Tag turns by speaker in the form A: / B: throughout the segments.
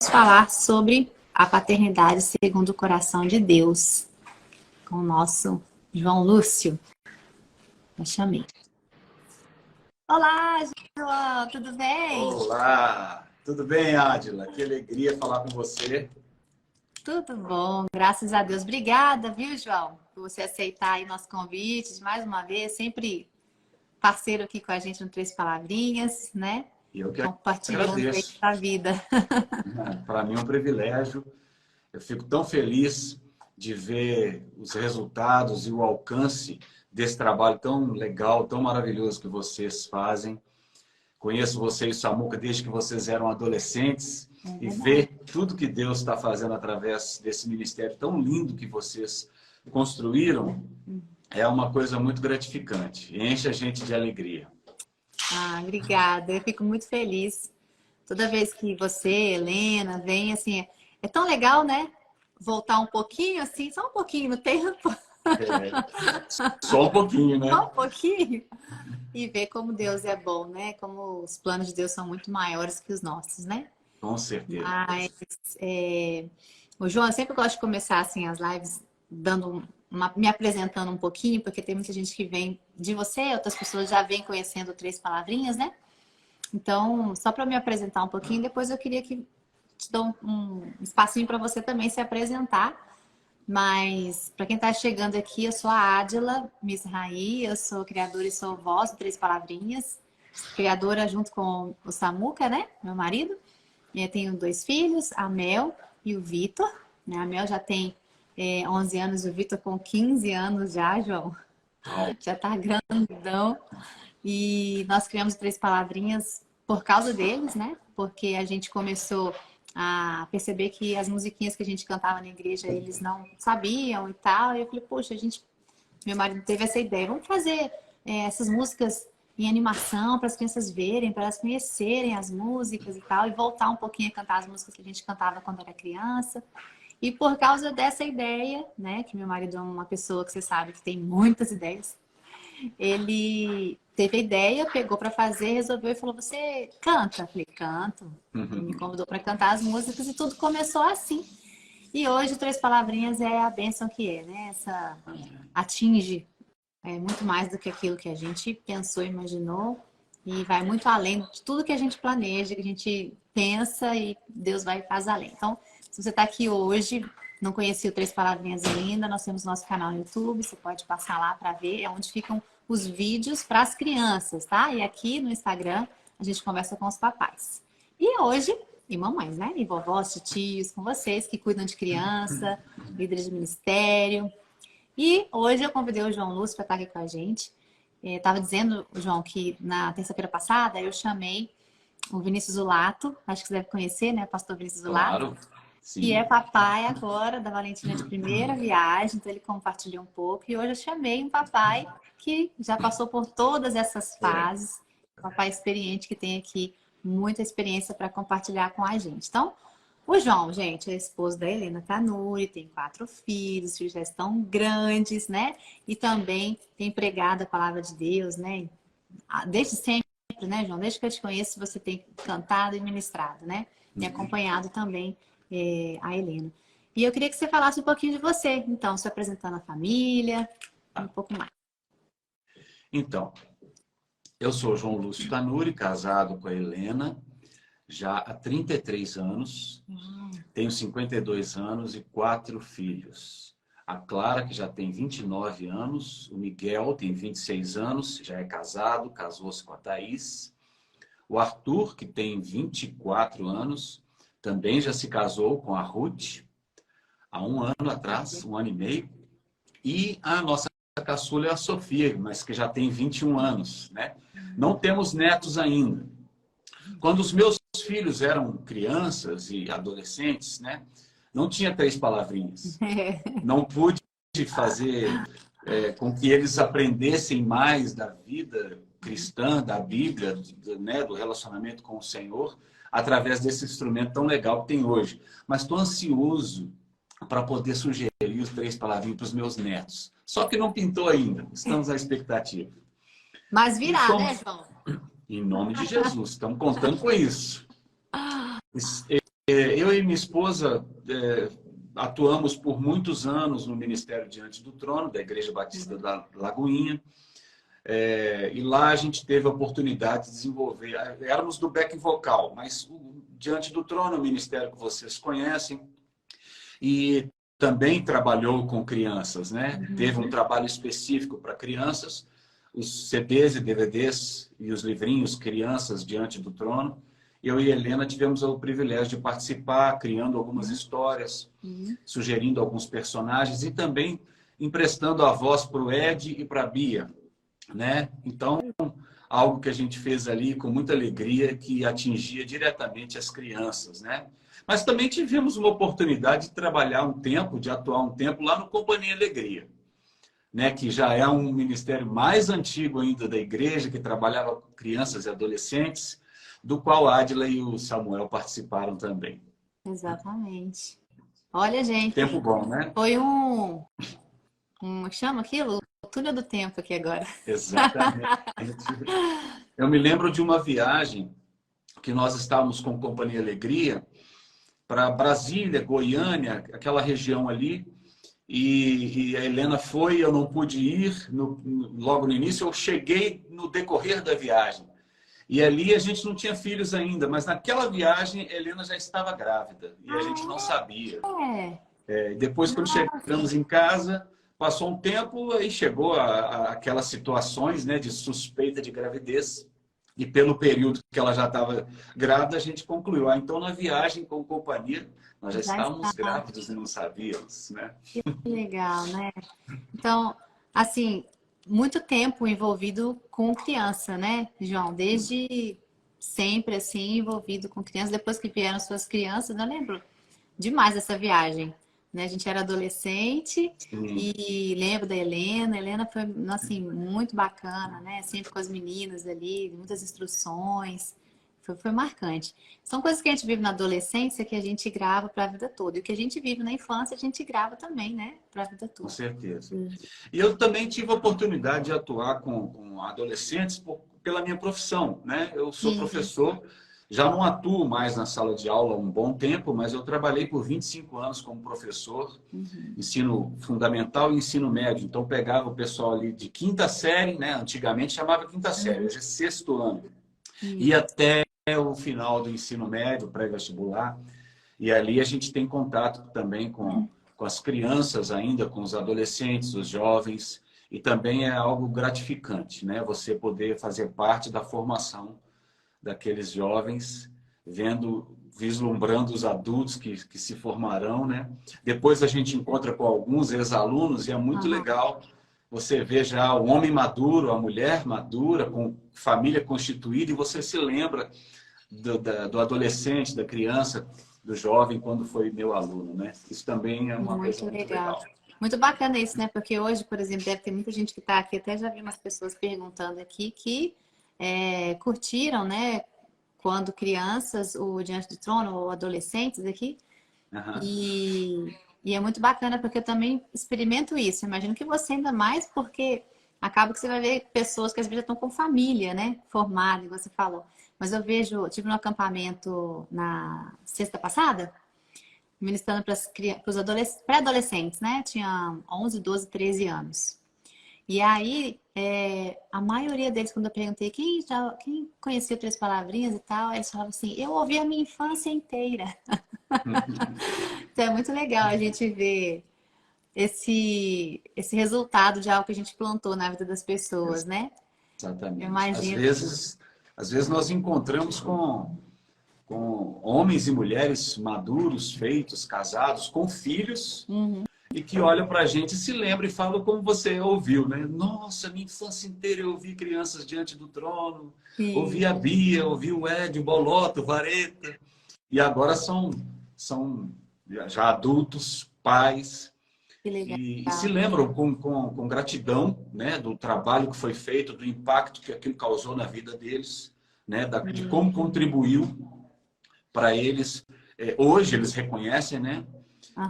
A: falar sobre a paternidade segundo o coração de Deus, com o nosso João Lúcio. Eu chamei. Olá, João, tudo bem?
B: Olá, tudo bem, Ádila? Que alegria falar com você.
A: Tudo bom, graças a Deus. Obrigada, viu, João, por você aceitar aí nosso convite, mais uma vez, sempre parceiro aqui com a gente no Três Palavrinhas, né?
B: E eu que
A: Compartilhando aí
B: agradeço.
A: a vida.
B: Para mim é um privilégio. Eu fico tão feliz de ver os resultados e o alcance desse trabalho tão legal, tão maravilhoso que vocês fazem. Conheço você e o Samuca desde que vocês eram adolescentes e ver tudo que Deus está fazendo através desse ministério tão lindo que vocês construíram é uma coisa muito gratificante. Enche a gente de alegria.
A: Ah, obrigada. Eu fico muito feliz. Toda vez que você, Helena, vem, assim, é tão legal, né? Voltar um pouquinho, assim, só um pouquinho no tempo.
B: Só um pouquinho, né?
A: Só um pouquinho. E ver como Deus é bom, né? Como os planos de Deus são muito maiores que os nossos, né?
B: Com certeza.
A: Mas, o João, eu sempre gosto de começar, assim, as lives me apresentando um pouquinho, porque tem muita gente que vem de você, outras pessoas já vêm conhecendo Três Palavrinhas, né? Então, só para me apresentar um pouquinho, depois eu queria que te dou um espacinho para você também se apresentar. Mas, para quem está chegando aqui, eu sou a Ádila Misrahi, eu sou criadora e sou voz do Três Palavrinhas, criadora junto com o Samuca, né, meu marido. E eu tenho 2 filhos, a Mel e o Vitor. Né? A Mel já tem 11 anos, o Vitor com 15 anos já, João. Já está grandão. E nós criamos Três Palavrinhas por causa deles, né? Porque a gente começou a perceber que as musiquinhas que a gente cantava na igreja, eles não sabiam e tal. E eu falei, poxa, meu marido teve essa ideia, vamos fazer essas músicas em animação para as crianças verem, para elas conhecerem as músicas e tal, e voltar um pouquinho a cantar as músicas que a gente cantava quando era criança. E por causa dessa ideia, né, que meu marido é uma pessoa que você sabe que tem muitas ideias, ele teve a ideia, pegou para fazer, resolveu e falou, você canta? Eu falei, canto. Ele me convidou para cantar as músicas e tudo começou assim. E hoje, Três Palavrinhas é a bênção que é, né? Atinge muito mais do que aquilo que a gente pensou, imaginou. E vai muito além de tudo que a gente planeja, que a gente pensa e Deus vai e faz além. Então, se você está aqui hoje, não conhecia o Três Palavrinhas ainda, nós temos nosso canal no YouTube, você pode passar lá para ver, é onde ficam os vídeos para as crianças, tá? E aqui no Instagram a gente conversa com os papais. E hoje, e mamães, né? E vovós, tios, com vocês que cuidam de criança, líderes de ministério. E hoje eu convidei o João Lúcio para estar aqui com a gente. Estava dizendo, João, que na terça-feira passada eu chamei o Vinícius Zulato, acho que você deve conhecer, né? Pastor Vinícius Zulato.
B: Claro. Sim.
A: Que é papai agora da Valentina de primeira viagem, então ele compartilhou um pouco. E hoje eu chamei um papai que já passou por todas essas fases, um papai experiente que tem aqui muita experiência para compartilhar com a gente. Então, o João, gente, é esposo da Helena Tanuri, tem 4 filhos, os filhos já estão grandes, né? E também tem pregado a palavra de Deus, né? Desde sempre, né, João? Desde que eu te conheço, você tem cantado e ministrado, né? E acompanhado também a Helena. E eu queria que você falasse um pouquinho de você, então, se apresentando a família, um pouco mais.
B: Então, eu sou João Lúcio Tanuri, casado com a Helena, já há 33 anos, tenho 52 anos e 4 filhos. A Clara, que já tem 29 anos, o Miguel tem 26 anos, já é casado, casou-se com a Thaís. O Arthur, que tem 24 anos, também já se casou com a Ruth, há 1 ano atrás, 1 ano e meio. E a nossa caçula é a Sofia, mas que já tem 21 anos, né? Não temos netos ainda. Quando os meus filhos eram crianças e adolescentes, né? Não tinha Três Palavrinhas. Não pude fazer com que eles aprendessem mais da vida cristã, da Bíblia, né? Do relacionamento com o Senhor, através desse instrumento tão legal que tem hoje. Mas estou ansioso para poder sugerir os Três Palavrinhas para os meus netos. Só que não pintou ainda. Estamos à expectativa.
A: Mas virá, né, João?
B: Em nome de Jesus. Estamos contando com isso. eu e minha esposa atuamos por muitos anos no Ministério Diante do Trono, da Igreja Batista da Lagoinha. E lá a gente teve a oportunidade de desenvolver. Éramos do back vocal, mas Diante do Trono, o ministério que vocês conhecem, e também trabalhou com crianças, né? Teve um trabalho específico para crianças, os CDs e DVDs e os livrinhos Crianças Diante do Trono. Eu e a Helena tivemos o privilégio de participar, criando algumas histórias, sugerindo alguns personagens e também emprestando a voz para o Ed e para a Bia, né? Então, algo que a gente fez ali com muita alegria, que atingia diretamente as crianças, né? Mas também tivemos uma oportunidade de trabalhar um tempo, de atuar um tempo lá no Companhia Alegria, né? Que já é um ministério mais antigo ainda da igreja, que trabalhava com crianças e adolescentes, do qual a Adila e o Samuel participaram também.
A: Exatamente. Olha, gente,
B: Tempo bom, né?
A: foi chama aquilo? O túnel do tempo aqui agora.
B: Exatamente. Eu me lembro de uma viagem que nós estávamos com Companhia Alegria para Brasília, Goiânia, aquela região ali, e a Helena foi, eu não pude ir logo no início, eu cheguei no decorrer da viagem. E ali a gente não tinha filhos ainda, mas naquela viagem a Helena já estava grávida e a gente não sabia. Depois, quando chegamos em casa, passou um tempo e chegou aquelas situações, né, de suspeita de gravidez. E pelo período que ela já estava grávida, a gente concluiu. Então, na viagem com Companhia, nós já estávamos grávidos e não sabíamos, né?
A: Que legal, né? Então, assim, muito tempo envolvido com criança, né, João? Desde sempre, assim, envolvido com criança. Depois que vieram suas crianças, eu lembro demais dessa viagem, né? A gente era adolescente e lembro da Helena. A Helena foi, assim, muito bacana, né? Sempre com as meninas ali, muitas instruções. Foi marcante. São coisas que a gente vive na adolescência que a gente grava para a vida toda. E o que a gente vive na infância, a gente grava também, né? Para a vida toda.
B: Com certeza. E eu também tive a oportunidade de atuar com adolescentes pela minha profissão, né? Eu sou professor, já não atuo mais na sala de aula há um bom tempo, mas eu trabalhei por 25 anos como professor, ensino fundamental e ensino médio. Então, pegava o pessoal ali de quinta série, né? Antigamente chamava quinta série, hoje é sexto ano. E até o final do ensino médio, pré-vestibular. E ali a gente tem contato também com as crianças ainda, com os adolescentes, os jovens. E também é algo gratificante, né? Você poder fazer parte da formação daqueles jovens, vislumbrando os adultos que se formarão, né? Depois a gente encontra com alguns ex-alunos e é muito legal você ver já o homem maduro, a mulher madura, com família constituída, e você se lembra do adolescente, da criança, do jovem, quando foi meu aluno, né? Isso também é uma coisa muito legal.
A: Muito bacana isso, né? Porque hoje, por exemplo, deve ter muita gente que está aqui, até já vi umas pessoas perguntando aqui, que curtiram, né? Quando crianças, o Diante do Trono, ou adolescentes aqui. E é muito bacana, porque eu também experimento isso. Imagino que você ainda mais, porque acaba que você vai ver pessoas que às vezes já estão com família, né? Formada, igual você falou. Mas eu tive um acampamento na sexta passada, ministrando para os pré-adolescentes, né? Tinha 11, 12, 13 anos. E aí, a maioria deles, quando eu perguntei quem conhecia Três Palavrinhas e tal, eles falavam assim, eu ouvi a minha infância inteira. Então é muito legal a gente ver esse resultado de algo que a gente plantou na vida das pessoas, né?
B: Exatamente.
A: Eu imagino.
B: Às vezes nós encontramos com homens e mulheres maduros, feitos, casados, com filhos, e que olham para a gente e se lembram e falam como você ouviu, né? Nossa, minha infância inteira eu ouvi Crianças Diante do Trono, ouvi a Bia, ouvi o Ed, o Bolota, o Vareta, e agora são já adultos, pais, e se lembram com gratidão, né, do trabalho que foi feito, do impacto que aquilo causou na vida deles, né, de como contribuiu para eles. Hoje eles reconhecem, né?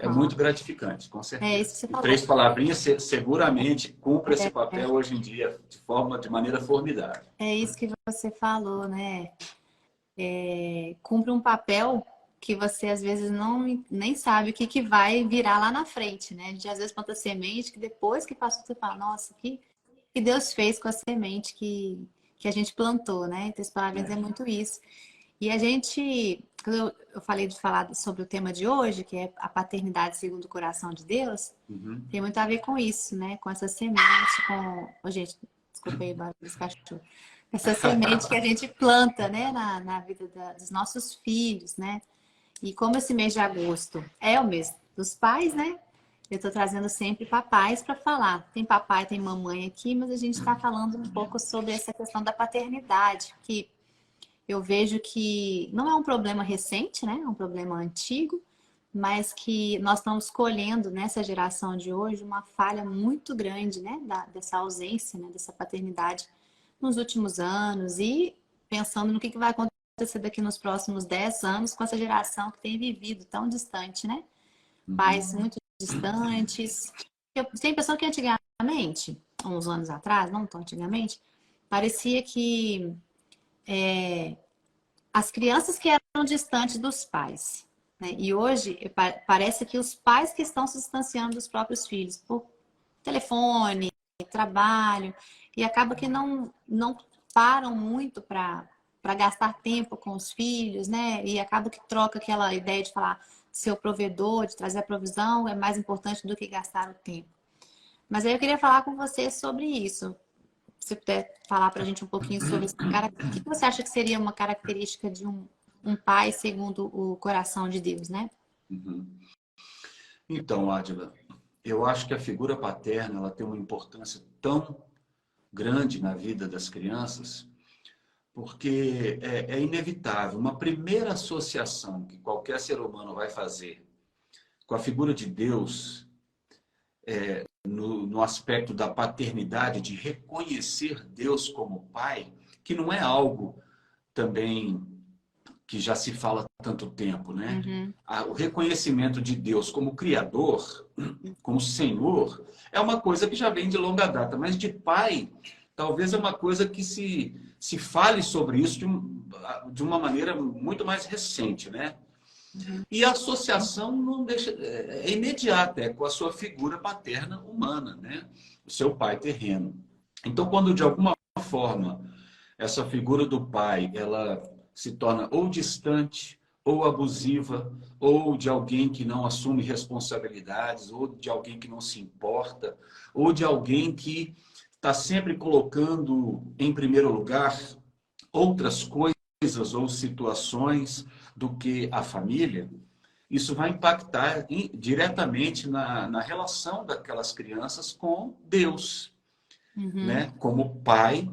B: É muito gratificante, com certeza.
A: É isso que você falou.
B: Três Palavrinhas seguramente cumpre esse papel hoje em dia de maneira formidável.
A: É isso que você falou, né? Cumpre um papel que você às vezes nem sabe o que vai virar lá na frente, né? A gente às vezes planta semente que depois que passou você fala, nossa, que Deus fez com a semente que a gente plantou, né? Então, parabéns é muito isso. E a gente, quando eu falei de falar sobre o tema de hoje, que é a paternidade segundo o coração de Deus, tem muito a ver com isso, né? Com essa semente, com... Ô, gente, desculpa aí, barulho dos cachorros. Essa semente que a gente planta, né? Na vida dos nossos filhos, né? E como esse mês de agosto é o mês dos pais, né? Eu tô trazendo sempre papais para falar. Tem papai, tem mamãe aqui, mas a gente está falando um pouco sobre essa questão da paternidade, que eu vejo que não é um problema recente, né? É um problema antigo, mas que nós estamos colhendo nessa geração de hoje uma falha muito grande, né? Dessa ausência, né? Dessa paternidade nos últimos anos e pensando no que vai acontecer daqui nos próximos 10 anos com essa geração que tem vivido tão distante, né? Pais muito distantes. Eu tenho a impressão que antigamente, uns anos atrás, não tão antigamente, parecia que as crianças que eram distantes dos pais, né? E hoje parece que os pais que estão se distanciando dos próprios filhos por telefone, trabalho, e acaba que não param muito para gastar tempo com os filhos, né? E acaba que troca aquela ideia de falar ser o provedor, de trazer a provisão é mais importante do que gastar o tempo. Mas aí eu queria falar com você sobre isso. Se você puder falar para a gente um pouquinho sobre esse cara, o que você acha que seria uma característica de um pai segundo o coração de Deus, né?
B: Então, Adila, eu acho que a figura paterna ela tem uma importância tão grande na vida das crianças, porque é inevitável. Uma primeira associação que qualquer ser humano vai fazer com a figura de Deus, no aspecto da paternidade, de reconhecer Deus como Pai, que não é algo também que já se fala há tanto tempo, né? O reconhecimento de Deus como Criador, como Senhor, é uma coisa que já vem de longa data, mas de Pai, talvez é uma coisa que se fale sobre isso de uma maneira muito mais recente, né? E a associação não deixa, é imediata, é com a sua figura paterna humana, né? O seu pai terreno. Então, quando de alguma forma essa figura do pai, ela se torna ou distante, ou abusiva, ou de alguém que não assume responsabilidades, ou de alguém que não se importa, ou de alguém que está sempre colocando em primeiro lugar outras coisas ou situações do que a família, isso vai impactar diretamente na relação daquelas crianças com Deus, né? Como pai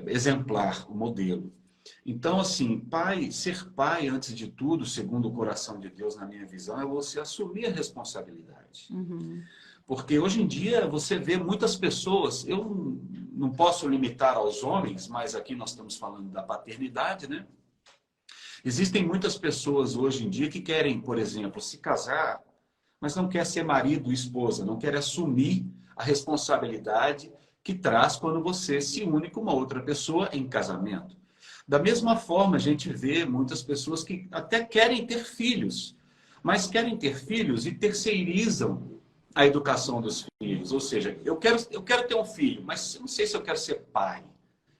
B: exemplar, o modelo. Então, assim, ser pai, antes de tudo, segundo o coração de Deus, na minha visão, é você assumir a responsabilidade. Porque hoje em dia você vê muitas pessoas, eu não posso limitar aos homens, mas aqui nós estamos falando da paternidade, né? Existem muitas pessoas hoje em dia que querem, por exemplo, se casar, mas não quer ser marido e esposa, não quer assumir a responsabilidade que traz quando você se une com uma outra pessoa em casamento. Da mesma forma, a gente vê muitas pessoas que até querem ter filhos, mas querem ter filhos e terceirizam a educação dos filhos. Ou seja, eu quero ter um filho, mas eu não sei se eu quero ser pai,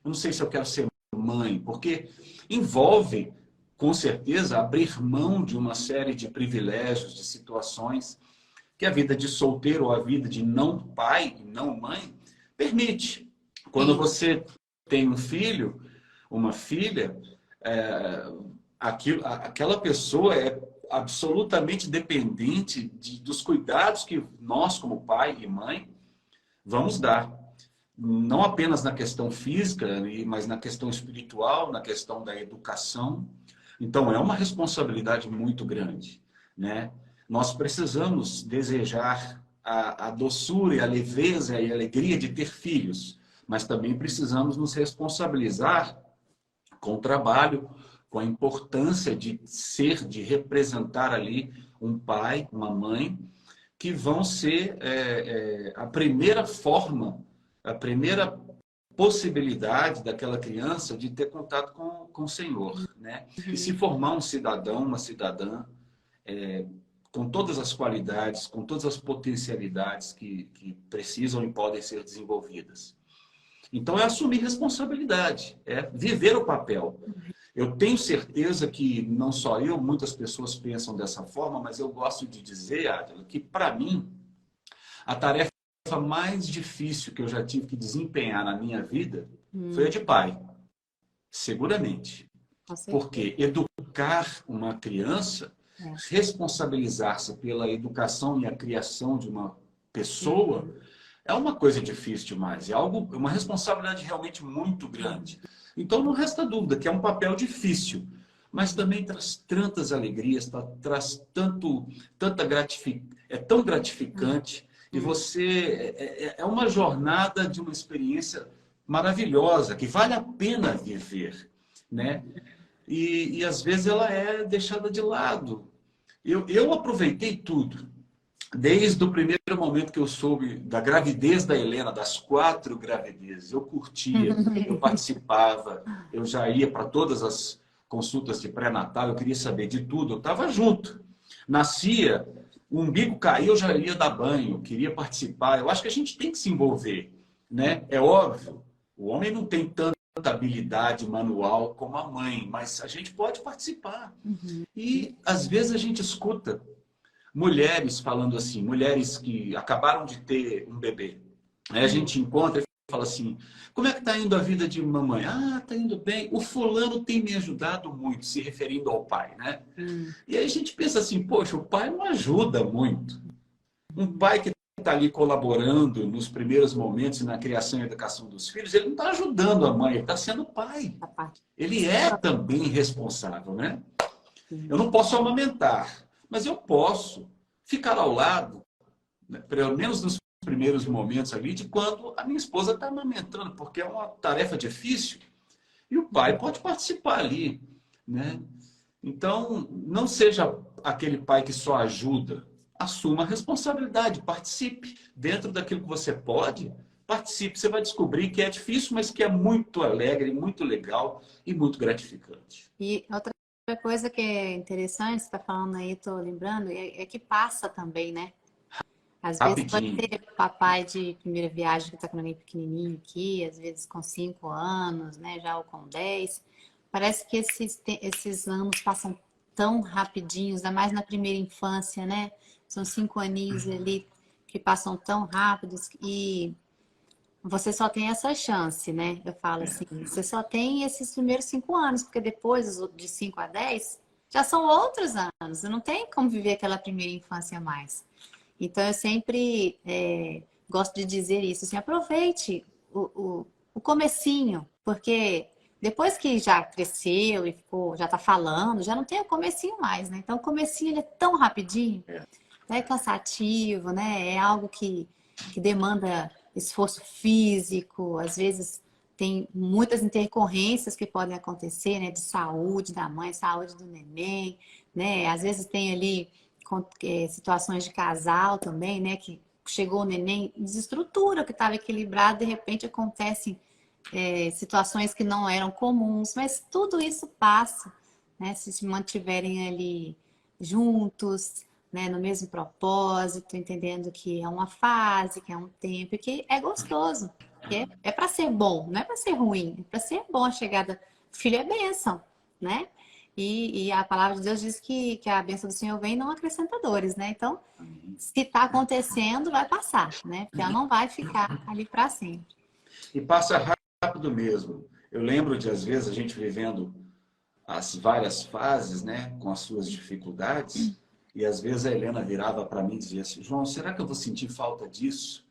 B: eu não sei se eu quero ser mãe, porque envolve, com certeza, abrir mão de uma série de privilégios, de situações que a vida de solteiro ou a vida de não pai e não mãe permite. Quando você tem um filho, uma filha, aquela pessoa é absolutamente dependente dos cuidados que nós, como pai e mãe, vamos dar. Não apenas na questão física, mas na questão espiritual, na questão da educação. Então, é uma responsabilidade muito grande, né? Nós precisamos desejar a doçura e a leveza e a alegria de ter filhos, mas também precisamos nos responsabilizar com o trabalho, com a importância de ser, de representar ali um pai, uma mãe, que vão ser a primeira forma, a primeira possibilidade daquela criança de ter contato com o Senhor, né? E se formar um cidadão, uma cidadã, com todas as qualidades, com todas as potencialidades que precisam e podem ser desenvolvidas. Então, é assumir responsabilidade, é viver o papel. Eu tenho certeza que não só eu, muitas pessoas pensam dessa forma, mas eu gosto de dizer, Adila, que para mim, a tarefa mais difícil que eu já tive que desempenhar na minha vida foi a de pai, seguramente. Porque educar uma criança, responsabilizar-se pela educação e a criação de uma pessoa, é uma coisa difícil demais. É uma responsabilidade realmente muito grande. Então, não resta dúvida que é um papel difícil, mas também traz tantas alegrias, traz tanta gratificação, é tão gratificante. E é uma jornada de uma experiência maravilhosa, que vale a pena viver, né? E às vezes ela é deixada de lado. Eu aproveitei tudo. Desde o primeiro momento que eu soube da gravidez da Helena, das 4 gravidezes, eu curtia, eu participava, eu já ia para todas as consultas de pré-natal, eu queria saber de tudo, eu estava junto. Nascia, o umbigo caiu, eu já ia dar banho, queria participar. Eu acho que a gente tem que se envolver, né? É óbvio, o homem não tem tanta habilidade manual como a mãe, mas a gente pode participar. E às vezes a gente escuta mulheres falando assim, mulheres que acabaram de ter um bebê. Aí a gente encontra e fala assim, como é que está indo a vida de mamãe? Ah, está indo bem. O fulano tem me ajudado muito, se referindo ao pai, né? E aí a gente pensa assim, poxa, o pai não ajuda muito. Um pai que está ali colaborando nos primeiros momentos na criação e educação dos filhos, ele não está ajudando a mãe, ele está sendo pai. Ele é também responsável, né? Eu não posso amamentar, mas eu posso ficar ao lado, né, pelo menos nos primeiros momentos ali, de quando a minha esposa está amamentando, porque é uma tarefa difícil, e o pai pode participar ali, né? Então, não seja aquele pai que só ajuda, assuma a responsabilidade, participe dentro daquilo que você pode, participe, você vai descobrir que é difícil, mas que é muito alegre, muito legal e muito gratificante.
A: E outra coisa que é interessante, você está falando aí, estou lembrando, é que passa também, né? Às vezes pode
B: Rapidinho.
A: ter papai de primeira viagem que está com alguém pequenininho aqui, às vezes com 5 anos, né? Já ou com 10. Parece que esses anos passam tão rapidinhos, ainda mais na primeira infância, né? São 5 aninhos ali que passam tão rápidos e você só tem essa chance, né? Eu falo assim, você só tem esses primeiros 5 anos, porque depois de 5 a 10 já são outros anos. Você não tem como viver aquela primeira infância mais. Então, eu sempre gosto de dizer isso, assim, aproveite o comecinho, porque depois que já cresceu e já está falando, já não tem o comecinho mais, né? Então, o comecinho ele é tão rapidinho, é cansativo, né? É algo que demanda esforço físico, às vezes tem muitas intercorrências que podem acontecer, né? De saúde da mãe, saúde do neném, né? Às vezes tem ali situações de casal também, né? Que chegou o neném, desestrutura, que estava equilibrado, de repente acontecem situações que não eram comuns, mas tudo isso passa, né? Se mantiverem ali juntos, né? No mesmo propósito, entendendo que é uma fase, que é um tempo, que é gostoso, que é para ser bom, não é para ser ruim, é para ser bom a chegada. Filho é bênção, né? E a palavra de Deus diz que a bênção do Senhor vem e não acrescenta dores, né? Então, se está acontecendo, vai passar, né? Porque ela não vai ficar ali para sempre.
B: E passa rápido mesmo. Eu lembro de, às vezes, a gente vivendo as várias fases, né? Com as suas dificuldades. E, às vezes, a Helena virava para mim e dizia assim, João, será que eu vou sentir falta disso?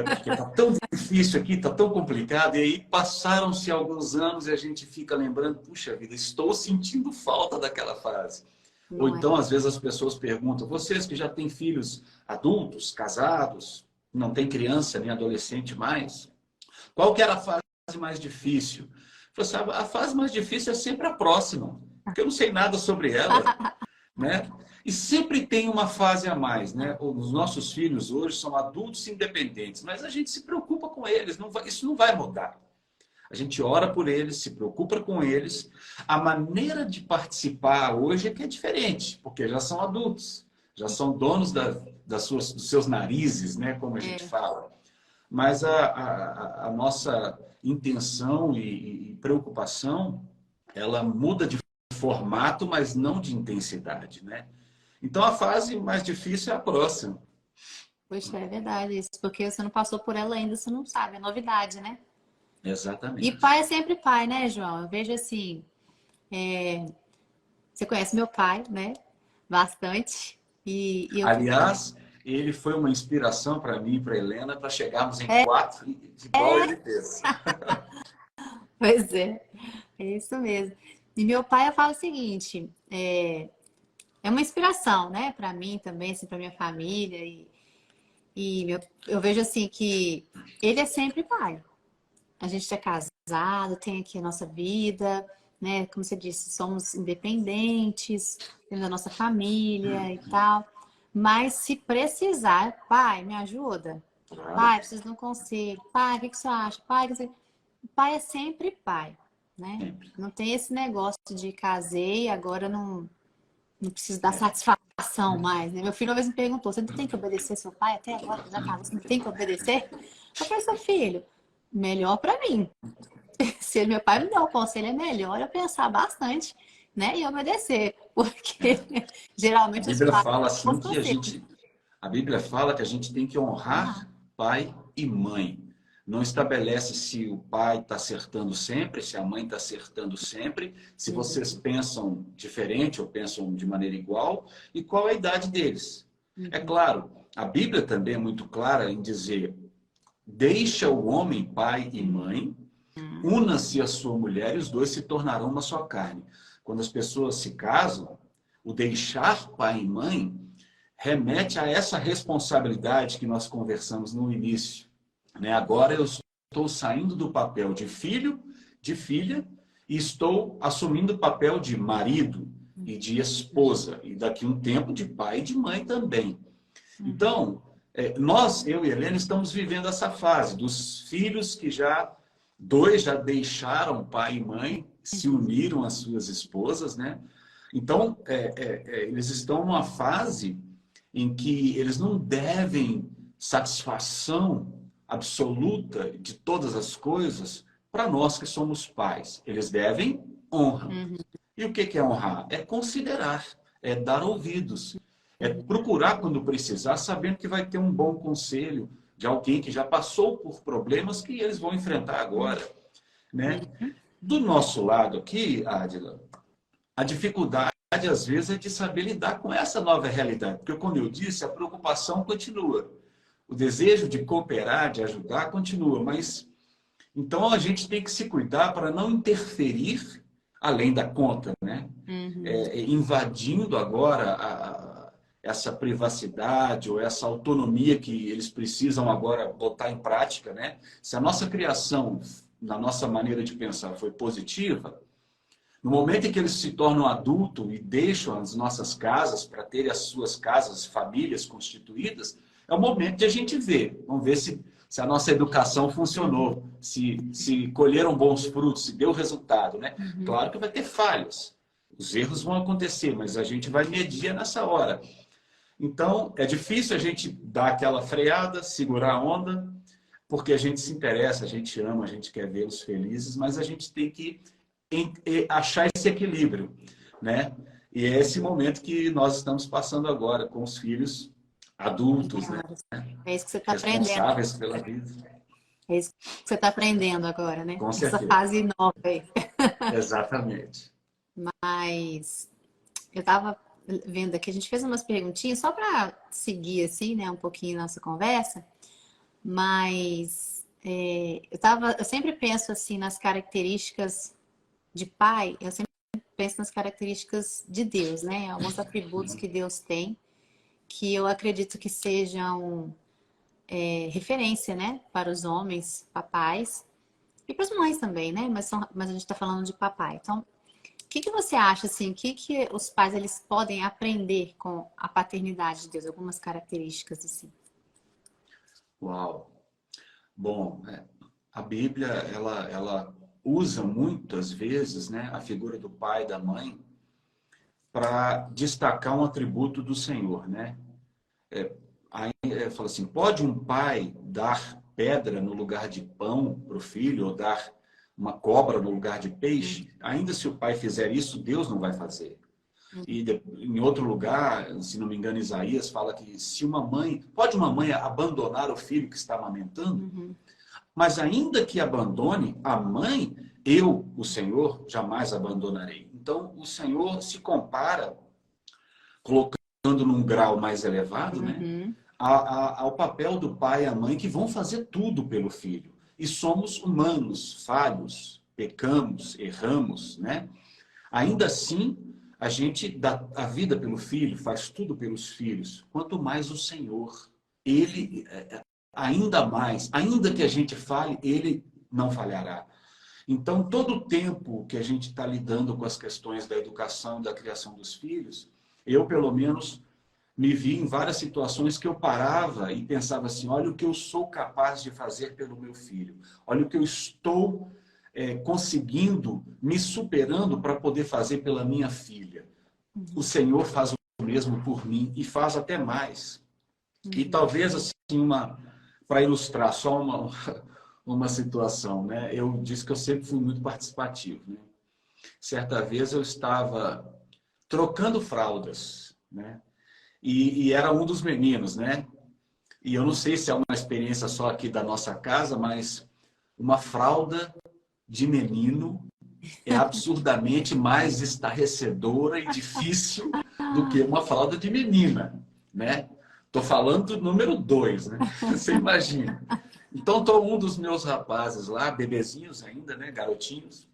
B: Porque está tão difícil aqui, está tão complicado. E aí passaram-se alguns anos e a gente fica lembrando, puxa vida, estou sentindo falta daquela fase. Ou então, às vezes, as pessoas perguntam, vocês que já têm filhos adultos, casados, não tem criança nem adolescente mais, qual que era a fase mais difícil? Eu falei, sabe, a fase mais difícil é sempre a próxima, porque eu não sei nada sobre ela. né? E sempre tem uma fase a mais, né? Os nossos filhos hoje são adultos independentes, mas a gente se preocupa com eles, isso não vai mudar. A gente ora por eles, se preocupa com eles. A maneira de participar hoje é que é diferente, porque já são adultos, já são donos dos seus narizes, né? Como a gente fala. Mas a nossa intenção e preocupação, ela muda de formato, mas não de intensidade, né? Então a fase mais difícil é a próxima.
A: Poxa, é verdade isso, porque você não passou por ela ainda, você não sabe, é novidade, né? E
B: Exatamente.
A: pai é sempre pai, né, João? Eu vejo assim, você conhece meu pai, né? Bastante. E eu fico também.
B: Aliás, ele foi uma inspiração para mim e para Helena para chegarmos em 4 igual ele fez.
A: Pois é isso mesmo. E meu pai, eu falo o seguinte, é uma inspiração, né, para mim também, assim, para minha família. Eu vejo assim que ele é sempre pai. A gente é casado, tem aqui a nossa vida, né? Como você disse, somos independentes, temos a nossa família e tal. Mas se precisar, pai, me ajuda.
B: Claro,
A: Pai, preciso de um conselho. Pai, o que você acha? Pai, pai é sempre pai, né?
B: sempre.
A: Não tem esse negócio de casei, agora não preciso dar satisfação mais, né? Meu filho uma vez me perguntou, você não tem que obedecer seu pai até agora? Já casou, você não tem que obedecer? Eu falei, seu filho, melhor para mim. Se meu pai me der um conselho, é melhor eu pensar bastante, né? E obedecer, porque
B: A
A: geralmente os
B: Bíblia
A: pais
B: fala
A: dão
B: assim
A: os
B: que a
A: conselhos.
B: gente, a Bíblia fala que a gente tem que
A: Honrar.
B: honrar pai e mãe. Não estabelece se o pai está acertando sempre, se a mãe está acertando sempre, se vocês pensam diferente ou pensam de maneira igual e qual a idade deles. É claro, a Bíblia também é muito clara em dizer: deixa o homem pai e mãe, una-se a sua mulher e os dois se tornarão uma só carne. Quando as pessoas se casam, o deixar pai e mãe remete a essa responsabilidade que nós conversamos no início, né? Agora eu estou saindo do papel de filho, de filha, e estou assumindo o papel de marido e de esposa, e daqui a um tempo de pai e de mãe também. Então, nós, eu e Helena, estamos vivendo essa fase dos filhos que dois já deixaram pai e mãe, se uniram às suas esposas, né? Então, eles estão numa fase em que eles não devem satisfação absoluta de todas as coisas para nós que somos pais. Eles devem honra. E o que é honrar? É considerar, é dar ouvidos, é procurar quando precisar, sabendo que vai ter um bom conselho de alguém que já passou por problemas que eles vão enfrentar agora, né? Do nosso lado aqui, Adila, a dificuldade às vezes é de saber lidar com essa nova realidade, porque como eu disse, a preocupação continua. O desejo de cooperar, de ajudar, continua, mas então a gente tem que se cuidar para não interferir além da conta, né? Invadindo agora essa privacidade ou essa autonomia que eles precisam agora botar em prática, né? Se a nossa criação, na nossa maneira de pensar, foi positiva, no momento em que eles se tornam adultos e deixam as nossas casas para terem as suas casas, famílias constituídas, é o momento de a gente ver. Vamos ver se a nossa educação funcionou, se colheram bons frutos, se deu resultado, né? Claro que vai ter falhas. Os erros vão acontecer, mas a gente vai medir nessa hora. Então, é difícil a gente dar aquela freada, segurar a onda, porque a gente se interessa, a gente ama, a gente quer vê-los felizes, mas a gente tem que achar esse equilíbrio, né? E é esse momento que nós estamos passando agora com os filhos adultos, né?
A: É isso que você está aprendendo.
B: Responsáveis pela vida.
A: É isso que você está aprendendo agora, né?
B: Com
A: Essa
B: certeza.
A: fase nova aí.
B: Exatamente.
A: Mas eu estava vendo aqui, a gente fez umas perguntinhas só para seguir assim, né, um pouquinho nossa conversa, mas eu sempre penso assim nas características de pai, eu sempre penso nas características de Deus, né? Alguns atributos que Deus tem, que eu acredito que sejam referência, né, para os homens, papais, e para as mães também, né? Mas a gente está falando de papai. Então, que você acha, assim, que os pais eles podem aprender com a paternidade de Deus? Algumas características, assim.
B: Uau! Bom, a Bíblia, ela usa muitas vezes, né, a figura do pai e da mãe para destacar um atributo do Senhor, né? Aí fala assim, pode um pai dar pedra no lugar de pão para o filho, ou dar uma cobra no lugar de peixe? Ainda se o pai fizer isso, Deus não vai fazer. E em outro lugar, se não me engano, Isaías fala que se uma mãe, pode uma mãe abandonar o filho que está amamentando?
A: Uhum.
B: Mas ainda que abandone a mãe, eu, o Senhor, jamais abandonarei. Então, o Senhor se compara, colocando num grau mais elevado, né,
A: Uhum.
B: ao papel do pai e a mãe que vão fazer tudo pelo filho. E somos humanos, falhos, pecamos, erramos, né? Ainda assim, a gente dá a vida pelo filho, faz tudo pelos filhos. Quanto mais o Senhor, ele ainda mais, ainda que a gente falhe, ele não falhará. Então, todo o tempo que a gente está lidando com as questões da educação e da criação dos filhos, eu, pelo menos, me vi em várias situações que eu parava e pensava assim, olha o que eu sou capaz de fazer pelo meu filho. Olha o que eu estou conseguindo, me superando para poder fazer pela minha filha. O Senhor faz o mesmo por mim e faz até mais. E talvez, assim, para ilustrar só uma situação, né? Eu disse que eu sempre fui muito participativo, né? Certa vez eu estava trocando fraldas, né? E era um dos meninos, né? E eu não sei se é uma experiência só aqui da nossa casa, mas uma fralda de menino é absurdamente mais estarrecedora e difícil do que uma fralda de menina, né? Tô falando do número 2, né? Você imagina. Então, tô um dos meus rapazes lá, bebezinhos ainda, né? Garotinhos.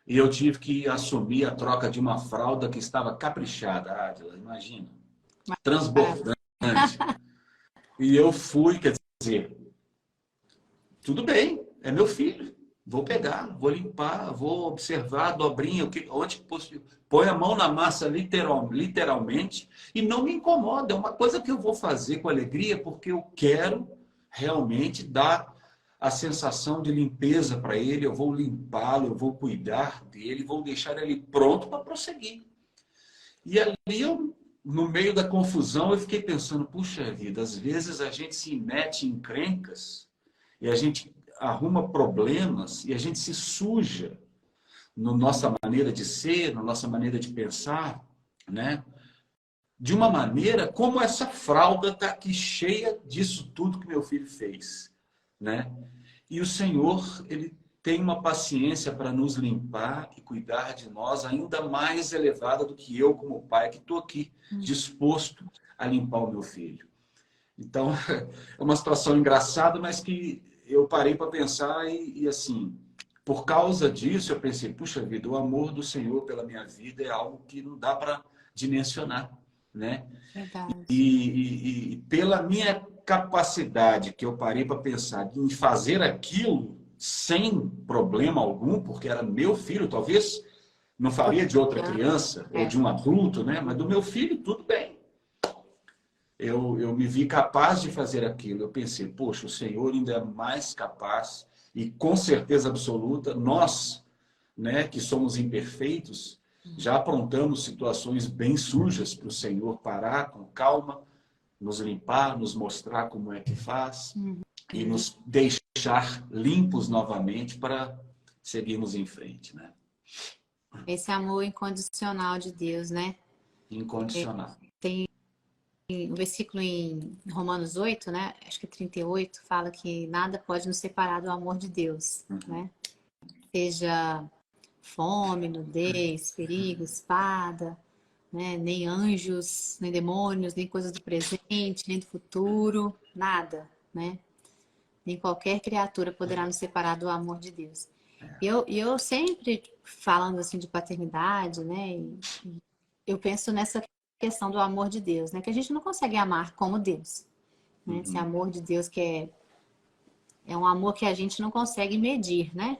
B: E eu tive que assumir a troca de uma fralda que estava caprichada, Ádila, imagina. Transbordante. E eu fui, quer dizer, tudo bem, é meu filho. Vou pegar, vou limpar, vou observar a dobrinha, onde possível. Põe a mão na massa literalmente e não me incomoda. É uma coisa que eu vou fazer com alegria porque eu quero realmente dar a sensação de limpeza para ele. Eu vou limpá-lo, eu vou cuidar dele, vou deixar ele pronto para prosseguir. E ali no meio da confusão, eu fiquei pensando, puxa vida, às vezes a gente se mete em encrencas e a gente arruma problemas e a gente se suja na nossa maneira de ser, na nossa maneira de pensar, né? De uma maneira como essa fralda está aqui cheia disso tudo que meu filho fez, né? E o Senhor, ele tem uma paciência para nos limpar e cuidar de nós ainda mais elevada do que eu como pai que estou aqui disposto a limpar o meu filho. Então, é uma situação engraçada, mas que eu parei para pensar e assim, por causa disso eu pensei, puxa vida, o amor do Senhor pela minha vida é algo que não dá para dimensionar, né?
A: Verdade.
B: E pela minha capacidade que eu parei para pensar em fazer aquilo sem problema algum, porque era meu filho, talvez não faria de outra criança ou de um adulto, né? Mas do meu filho, tudo bem. Eu me vi capaz de fazer aquilo. Eu pensei, poxa, o Senhor ainda é mais capaz e com certeza absoluta, nós, né, que somos imperfeitos, já aprontamos situações bem sujas para o Senhor parar com calma, nos limpar, nos mostrar como é que faz e nos deixar limpos novamente para seguirmos em frente, né?
A: Esse amor incondicional de Deus, né?
B: Incondicional.
A: Tem um versículo em Romanos 8, né? Acho que 38, fala que nada pode nos separar do amor de Deus, né? Seja fome, nudez, perigo, espada, né? Nem anjos, nem demônios, nem coisas do presente, nem do futuro, nada, né? Nem qualquer criatura poderá nos separar do amor de Deus. Eu sempre, falando assim de paternidade, né? Eu penso nessa questão do amor de Deus, né? Que a gente não consegue amar como Deus, né? Esse amor de Deus que é um amor que a gente não consegue medir, né?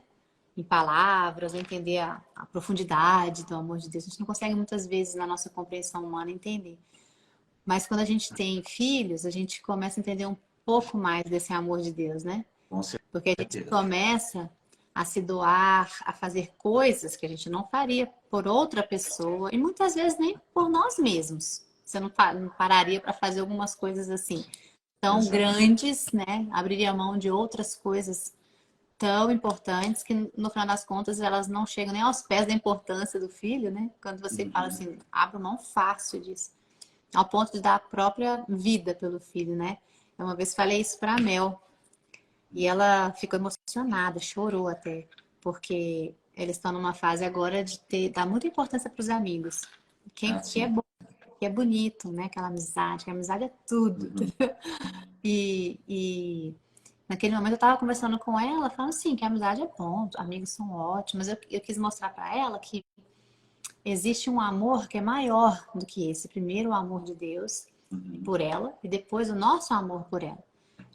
A: em palavras, ou entender a profundidade do amor de Deus. A gente não consegue muitas vezes na nossa compreensão humana entender. Mas quando a gente tem filhos, a gente começa a entender um pouco mais desse amor de Deus, né?
B: Com
A: Porque a gente
B: certeza.
A: começa a se doar, a fazer coisas que a gente não faria por outra pessoa e muitas vezes nem por nós mesmos. Você não pararia para fazer algumas coisas assim tão
B: Exato.
A: grandes, né? Abriria mão de outras coisas tão importantes que no final das contas elas não chegam nem aos pés da importância do filho, né? Quando você fala assim, abra mão fácil disso, ao ponto de dar a própria vida pelo filho, né? Eu uma vez falei isso para a Mel e ela ficou emocionada, chorou até, porque eles estão numa fase agora de dar muita importância para os amigos. Que é
B: Assim.
A: bom, que é bonito, né? Aquela amizade, que a amizade é tudo. E naquele momento eu estava conversando com ela, falando assim, que a amizade é bom, amigos são ótimos. Eu quis mostrar para ela que existe um amor que é maior do que esse. Primeiro o amor de Deus por ela e depois o nosso amor por ela.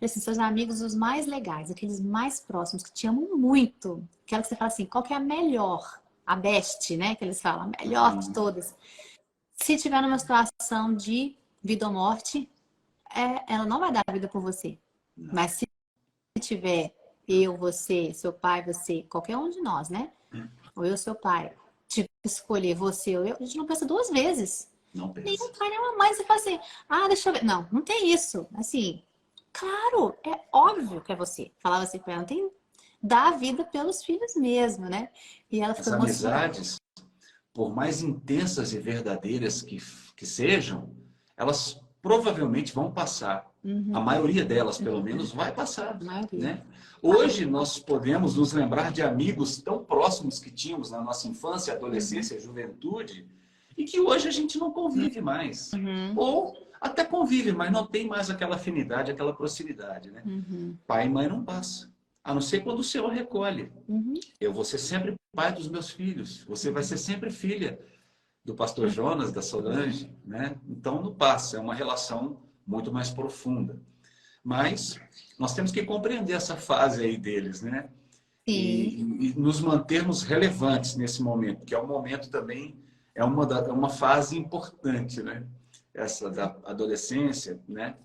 A: Assim, seus amigos os mais legais, aqueles mais próximos, que te amam muito. Aquela que você fala assim, qual que é a melhor? A best, né? Que eles falam, a melhor de todas. Se tiver numa situação de vida ou morte, ela não vai dar a vida por você.
B: Não.
A: Mas se tiver eu, você, seu pai, você, qualquer um de nós, né? Ou eu, seu pai, tipo, escolher você ou eu, a gente não pensa duas vezes.
B: Não pensa.
A: Nenhum pai, nenhuma mãe, você fala assim, deixa eu ver. Não, não tem isso. Assim, claro, é óbvio que é você. Falava assim pra ela, tem dá a vida pelos filhos mesmo, né? E ela
B: As
A: ficou emocionada.
B: amizades, por mais intensas e verdadeiras que sejam, elas provavelmente vão passar. A maioria delas, pelo menos, vai passar.
A: A maioria.
B: Né? Hoje nós podemos nos lembrar de amigos tão próximos que tínhamos na nossa infância, adolescência, juventude, e que hoje a gente não convive mais. Ou até convive, mas não tem mais aquela afinidade, aquela proximidade. Né? Pai e mãe não passa. A não ser quando o Senhor recolhe. Eu vou ser sempre pai dos meus filhos. Você vai ser sempre filha do pastor Jonas, da Solange. Né? Então não passa. É uma relação muito mais profunda. Mas nós temos que compreender essa fase aí deles, né? E nos mantermos relevantes nesse momento, que é um momento também, é uma fase importante, né? Essa da adolescência, né?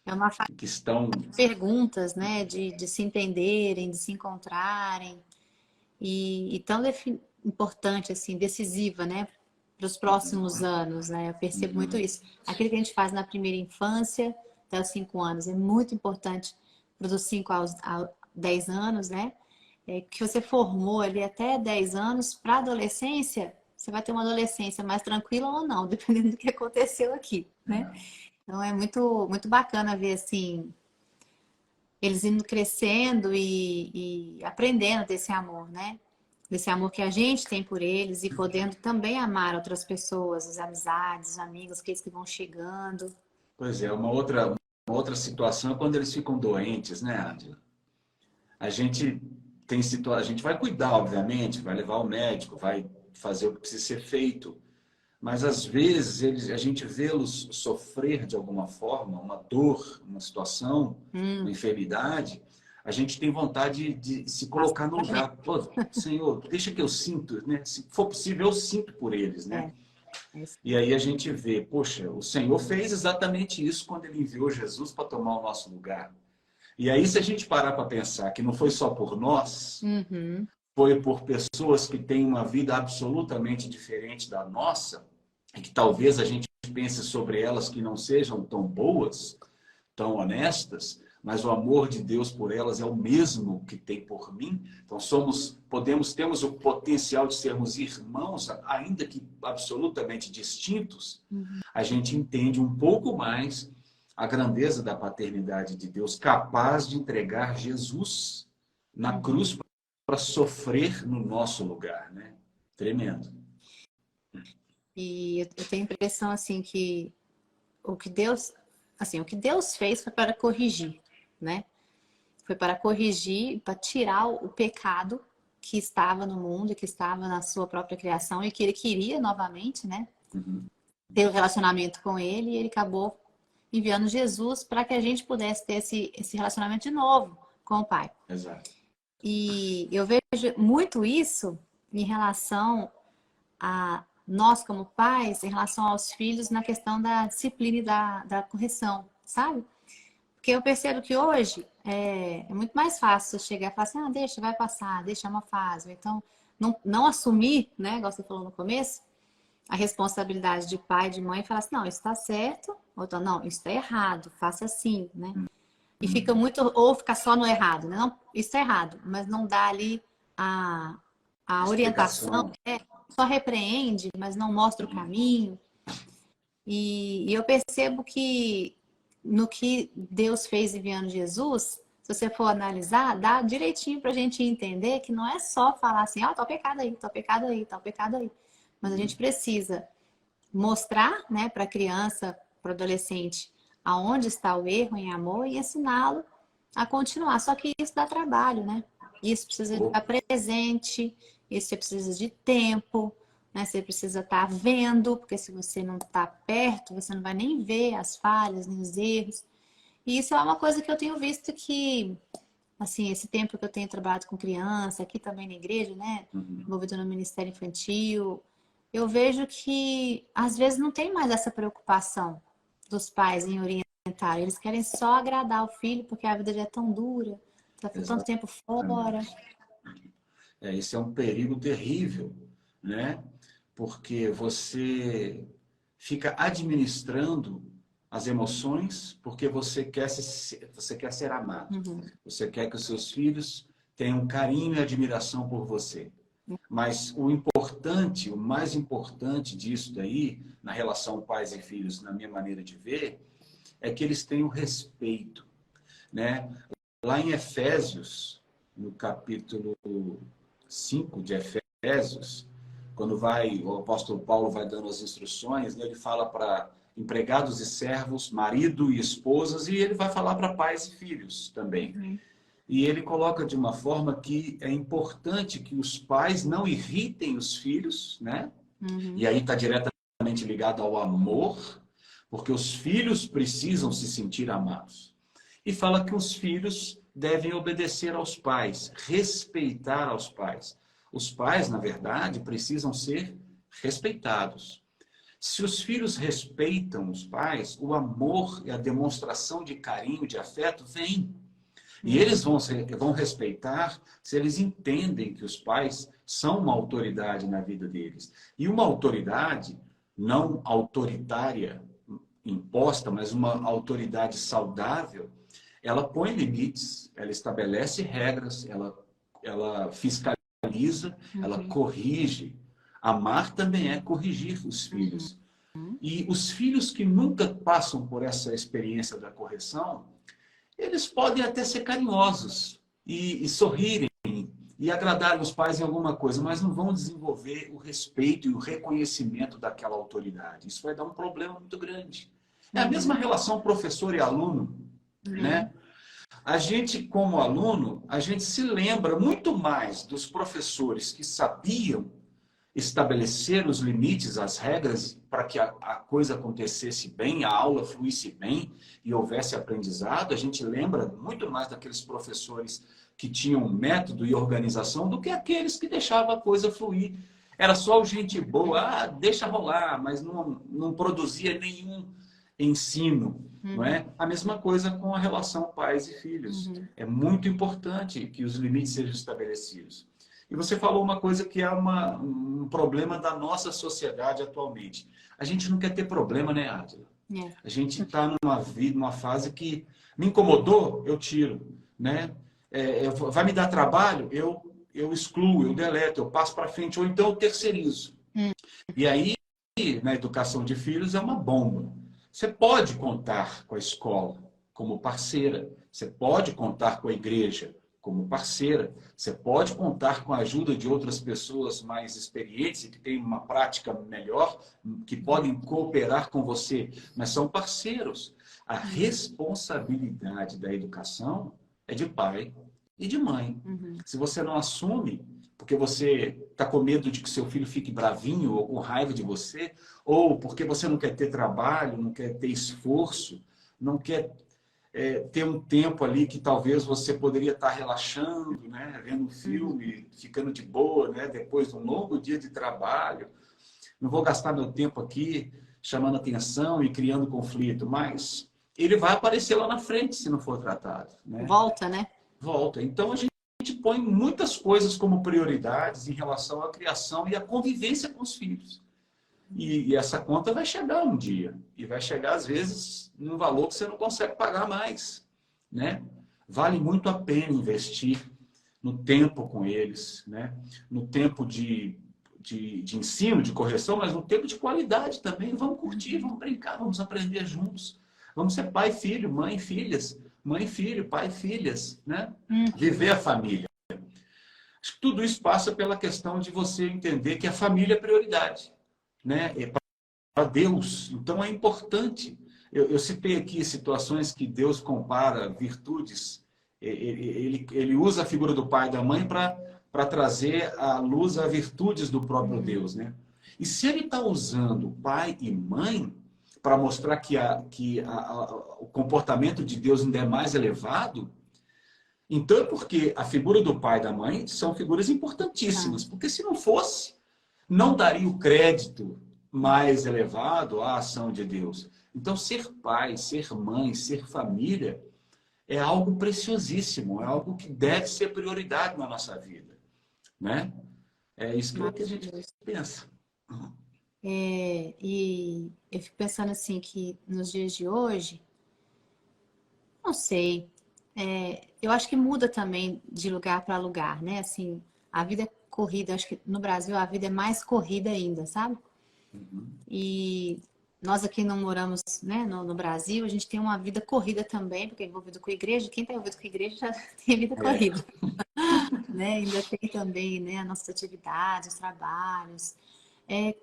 A: É uma fase
B: Que estão...
A: de perguntas, né? De se entenderem, de se encontrarem. E tão importante, assim, decisiva, né? Para os próximos anos, né? Eu percebo muito isso. Aquilo que a gente faz na primeira infância, até os 5 anos, é muito importante para os 5 aos 10 anos, né? Que você formou ali até 10 anos, para a adolescência, você vai ter uma adolescência mais tranquila ou não, dependendo do que aconteceu aqui, né? Então é muito, muito bacana ver, assim, eles indo crescendo e aprendendo desse amor, né? Desse amor que a gente tem por eles e podendo também amar outras pessoas, as amizades, os amigos, aqueles que vão chegando.
B: Pois é, uma outra situação é quando eles ficam doentes, né, Ádila? A gente a gente vai cuidar, obviamente, vai levar ao médico, vai fazer o que precisa ser feito. Mas às vezes a gente vê-los sofrer de alguma forma, uma dor, uma situação, uma enfermidade, a gente tem vontade de se colocar no lugar. Pô, Senhor, deixa que eu sinto, né? Se for possível, eu sinto por eles, né? E aí a gente vê, poxa, o Senhor fez exatamente isso quando Ele enviou Jesus para tomar o nosso lugar. E aí, se a gente parar para pensar que não foi só por nós, foi por pessoas que têm uma vida absolutamente diferente da nossa, e que talvez a gente pense sobre elas que não sejam tão boas, tão honestas, mas o amor de Deus por elas é o mesmo que tem por mim. Então temos o potencial de sermos irmãos, ainda que absolutamente distintos. A gente entende um pouco mais a grandeza da paternidade de Deus, capaz de entregar Jesus na cruz para sofrer no nosso lugar, né? Tremendo.
A: E eu tenho a impressão, assim, que o que Deus fez foi para corrigir, né? Foi para corrigir, para tirar o pecado que estava no mundo, que estava na sua própria criação e que ele queria novamente, né? Ter um relacionamento com ele, e ele acabou enviando Jesus para que a gente pudesse ter esse relacionamento de novo com o Pai.
B: Exato.
A: E eu vejo muito isso em relação a nós como pais, em relação aos filhos, na questão da disciplina e da correção, sabe? Porque eu percebo que hoje é muito mais fácil você chegar e falar assim, ah, deixa, vai passar, deixa, é uma fase. Ou então, não assumir, né, igual você falou no começo, a responsabilidade de pai, de mãe, e falar assim, não, isso está certo, ou então, não, isso está errado, faça assim, né? E fica muito, ou ficar só no errado, né? Não, isso é errado, mas não dá ali a orientação,
B: Explicação.
A: só repreende, mas não mostra o caminho. E eu percebo que no que Deus fez enviando Jesus, se você for analisar, dá direitinho para a gente entender que não é só falar assim, ó, tá o pecado aí, tá o pecado aí, tá o pecado aí. Mas a gente precisa mostrar, né, para a criança, para o adolescente, aonde está o erro em amor e ensiná-lo a continuar. Só que isso dá trabalho, né? Isso precisa estar presente, isso precisa de tempo, né? Você precisa estar vendo, porque se você não está perto, você não vai nem ver as falhas, nem os erros. E isso é uma coisa que eu tenho visto que, assim, esse tempo que eu tenho trabalhado com criança, aqui também na igreja, né? Envolvido no Ministério Infantil, eu vejo que às vezes não tem mais essa preocupação dos pais em orientar. Eles querem só agradar o filho porque a vida já é tão dura, tá tanto tempo fora.
B: Esse é um perigo terrível, né? Porque você fica administrando as emoções porque você quer ser amado. Você quer que os seus filhos tenham carinho e admiração por você. Mas o importante, o mais importante disso daí, na relação pais e filhos, na minha maneira de ver, é que eles tenham respeito, né? Lá em Efésios, no capítulo 5 de Efésios, quando o apóstolo Paulo vai dando as instruções, né, ele fala para empregados e servos, marido e esposas, e ele vai falar para pais e filhos também. E ele coloca de uma forma que é importante que os pais não irritem os filhos, né? E aí está diretamente ligado ao amor, porque os filhos precisam se sentir amados. E fala que os filhos devem obedecer aos pais, respeitar aos pais. Os pais, na verdade, precisam ser respeitados. Se os filhos respeitam os pais, o amor e a demonstração de carinho, de afeto, vem. E eles vão respeitar se eles entendem que os pais são uma autoridade na vida deles. E uma autoridade não autoritária, imposta, mas uma autoridade saudável, ela põe limites, ela estabelece regras, ela fiscaliza, ela corrige. Amar também é corrigir os filhos. E os filhos que nunca passam por essa experiência da correção, eles podem até ser carinhosos e sorrirem e agradar os pais em alguma coisa, mas não vão desenvolver o respeito e o reconhecimento daquela autoridade. Isso vai dar um problema muito grande. É a mesma relação professor e aluno, né? A gente, como aluno, a gente se lembra muito mais dos professores que sabiam estabelecer os limites, as regras para que a coisa acontecesse bem, a aula fluísse bem e houvesse aprendizado. A gente lembra muito mais daqueles professores que tinham método e organização do que aqueles que deixavam a coisa fluir. Era só gente boa, deixa rolar, mas não produzia nenhum ensino. Não é? A mesma coisa com a relação pais e filhos. É muito importante que os limites sejam estabelecidos. E você falou uma coisa que é um problema da nossa sociedade atualmente. A gente não quer ter problema, né, Ádila? A gente está numa fase que me incomodou, eu tiro. Né? Vai me dar trabalho, eu excluo, eu deleto, eu passo para frente, ou então eu terceirizo. E aí, na educação de filhos, é uma bomba. Você pode contar com a escola como parceira, você pode contar com a igreja como parceira, você pode contar com a ajuda de outras pessoas mais experientes e que têm uma prática melhor, que podem cooperar com você, mas são parceiros. A responsabilidade da educação é de pai e de mãe. Se você não assume, porque você está com medo de que seu filho fique bravinho ou com raiva de você, ou porque você não quer ter trabalho, não quer ter esforço, não quer ter um tempo ali que talvez você poderia estar relaxando, né? Vendo um filme, ficando de boa, né? Depois de um longo dia de trabalho. Não vou gastar meu tempo aqui chamando atenção e criando conflito, mas ele vai aparecer lá na frente se não for tratado, né?
A: Volta, né?
B: Volta. Então a gente põe muitas coisas como prioridades em relação à criação e à convivência com os filhos. E essa conta vai chegar um dia. E vai chegar, às vezes, num valor que você não consegue pagar mais, né? Vale muito a pena investir no tempo com eles, né? No tempo de ensino, de correção, mas no tempo de qualidade também. Vamos curtir, vamos brincar, vamos aprender juntos. Vamos ser pai e filho, mãe e filhas. Mãe e filho, pai e filhas, né? Viver a família. Acho que tudo isso passa pela questão de você entender que a família é prioridade, né? É para Deus. Então é importante. Eu citei aqui situações que Deus compara virtudes. Ele usa a figura do pai e da mãe para trazer à luz as virtudes do próprio Deus, né? E se ele está usando pai e mãe para mostrar que o comportamento de Deus ainda é mais elevado, então é porque a figura do pai e da mãe são figuras importantíssimas. Porque se não fosse, não daria o crédito mais elevado à ação de Deus. Então, ser pai, ser mãe, ser família é algo preciosíssimo, é algo que deve ser prioridade na nossa vida, né? É isso que a gente pensa.
A: E eu fico pensando assim que nos dias de hoje, não sei, eu acho que muda também de lugar para lugar, né? Assim, a vida é corrida, acho que no Brasil a vida é mais corrida ainda, sabe? E nós aqui não moramos, né, no Brasil, a gente tem uma vida corrida também, porque é envolvido com a igreja. Quem está envolvido com a igreja já tem vida corrida. Né? Ainda tem também, né, as nossas atividades, os trabalhos,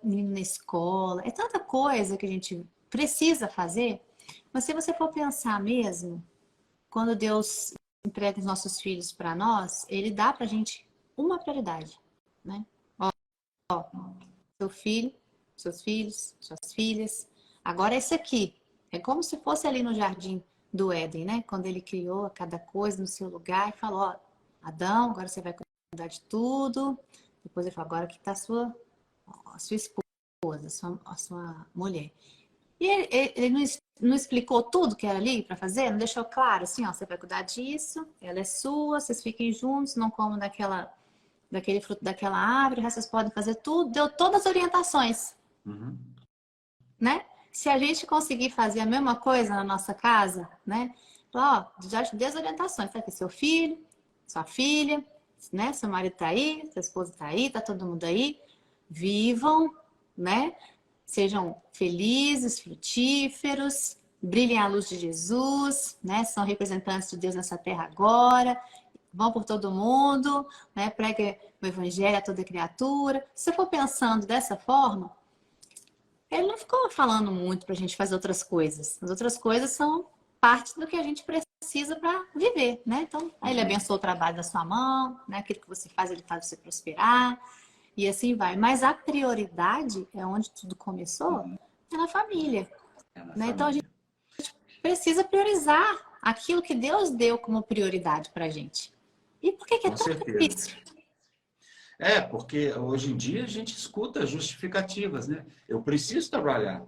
A: menino na escola, é tanta coisa que a gente precisa fazer. Mas se você for pensar mesmo, quando Deus entrega os nossos filhos para nós, Ele dá para a gente uma prioridade, né? Ó, seu filho, seus filhos, suas filhas. Agora esse aqui, é como se fosse ali no jardim do Éden, né? Quando ele criou cada coisa no seu lugar e falou, ó, Adão, agora você vai cuidar de tudo. Depois ele falou, agora aqui está a sua esposa, a sua mulher. E ele não explicou tudo que era ali para fazer? Não deixou claro, assim, ó, você vai cuidar disso, ela é sua, vocês fiquem juntos, não comam daquele fruto daquela árvore, vocês podem fazer tudo, deu todas as orientações. Né? Se a gente conseguir fazer a mesma coisa na nossa casa, né? Ó, já te dei as orientações, tá aqui seu filho, sua filha, né? Seu marido tá aí, sua esposa tá aí, tá todo mundo aí. Vivam, né? Sejam felizes, frutíferos, brilhem à luz de Jesus, né? São representantes de Deus nessa terra agora. Vão por todo mundo, né? Prega o evangelho a toda criatura. Se você for pensando dessa forma, ele não ficou falando muito para a gente fazer outras coisas. As outras coisas são parte do que a gente precisa para viver, né? Então, aí ele abençoa o trabalho da sua mão, né? Aquilo que você faz, ele faz você prosperar. E assim vai. Mas a prioridade, é onde tudo começou, é na família. Né? Então, a gente precisa priorizar aquilo que Deus deu como prioridade para a gente. E por que é tão difícil?
B: Porque hoje em dia a gente escuta justificativas, né? Eu preciso trabalhar.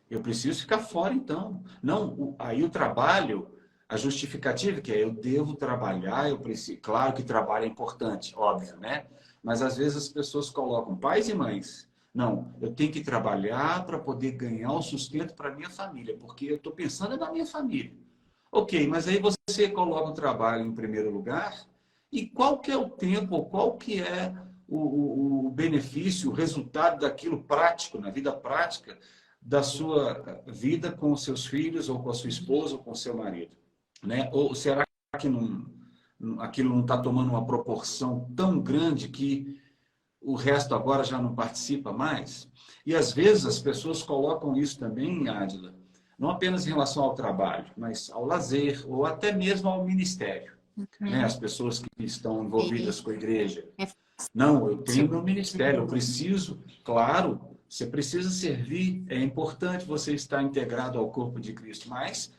B: Eu preciso ficar fora, então. Não, aí o trabalho, a justificativa que é eu devo trabalhar, eu preciso. Claro que trabalho é importante, óbvio, né? Mas às vezes as pessoas colocam pais e mães. Não, eu tenho que trabalhar para poder ganhar o sustento para minha família, porque eu estou pensando na minha família. Ok, mas aí você coloca o trabalho em primeiro lugar. E qual que é o tempo, qual que é o benefício, o resultado daquilo prático, na vida prática, da sua vida com os seus filhos, ou com a sua esposa, ou com o seu marido? Né? Ou será que aquilo não está tomando uma proporção tão grande que o resto agora já não participa mais? E às vezes as pessoas colocam isso também, Ádila, não apenas em relação ao trabalho, mas ao lazer, ou até mesmo ao ministério. Né? As pessoas que estão envolvidas com a igreja. Não, eu tenho meu ministério, eu preciso, claro, você precisa servir, é importante você estar integrado ao corpo de Cristo, mas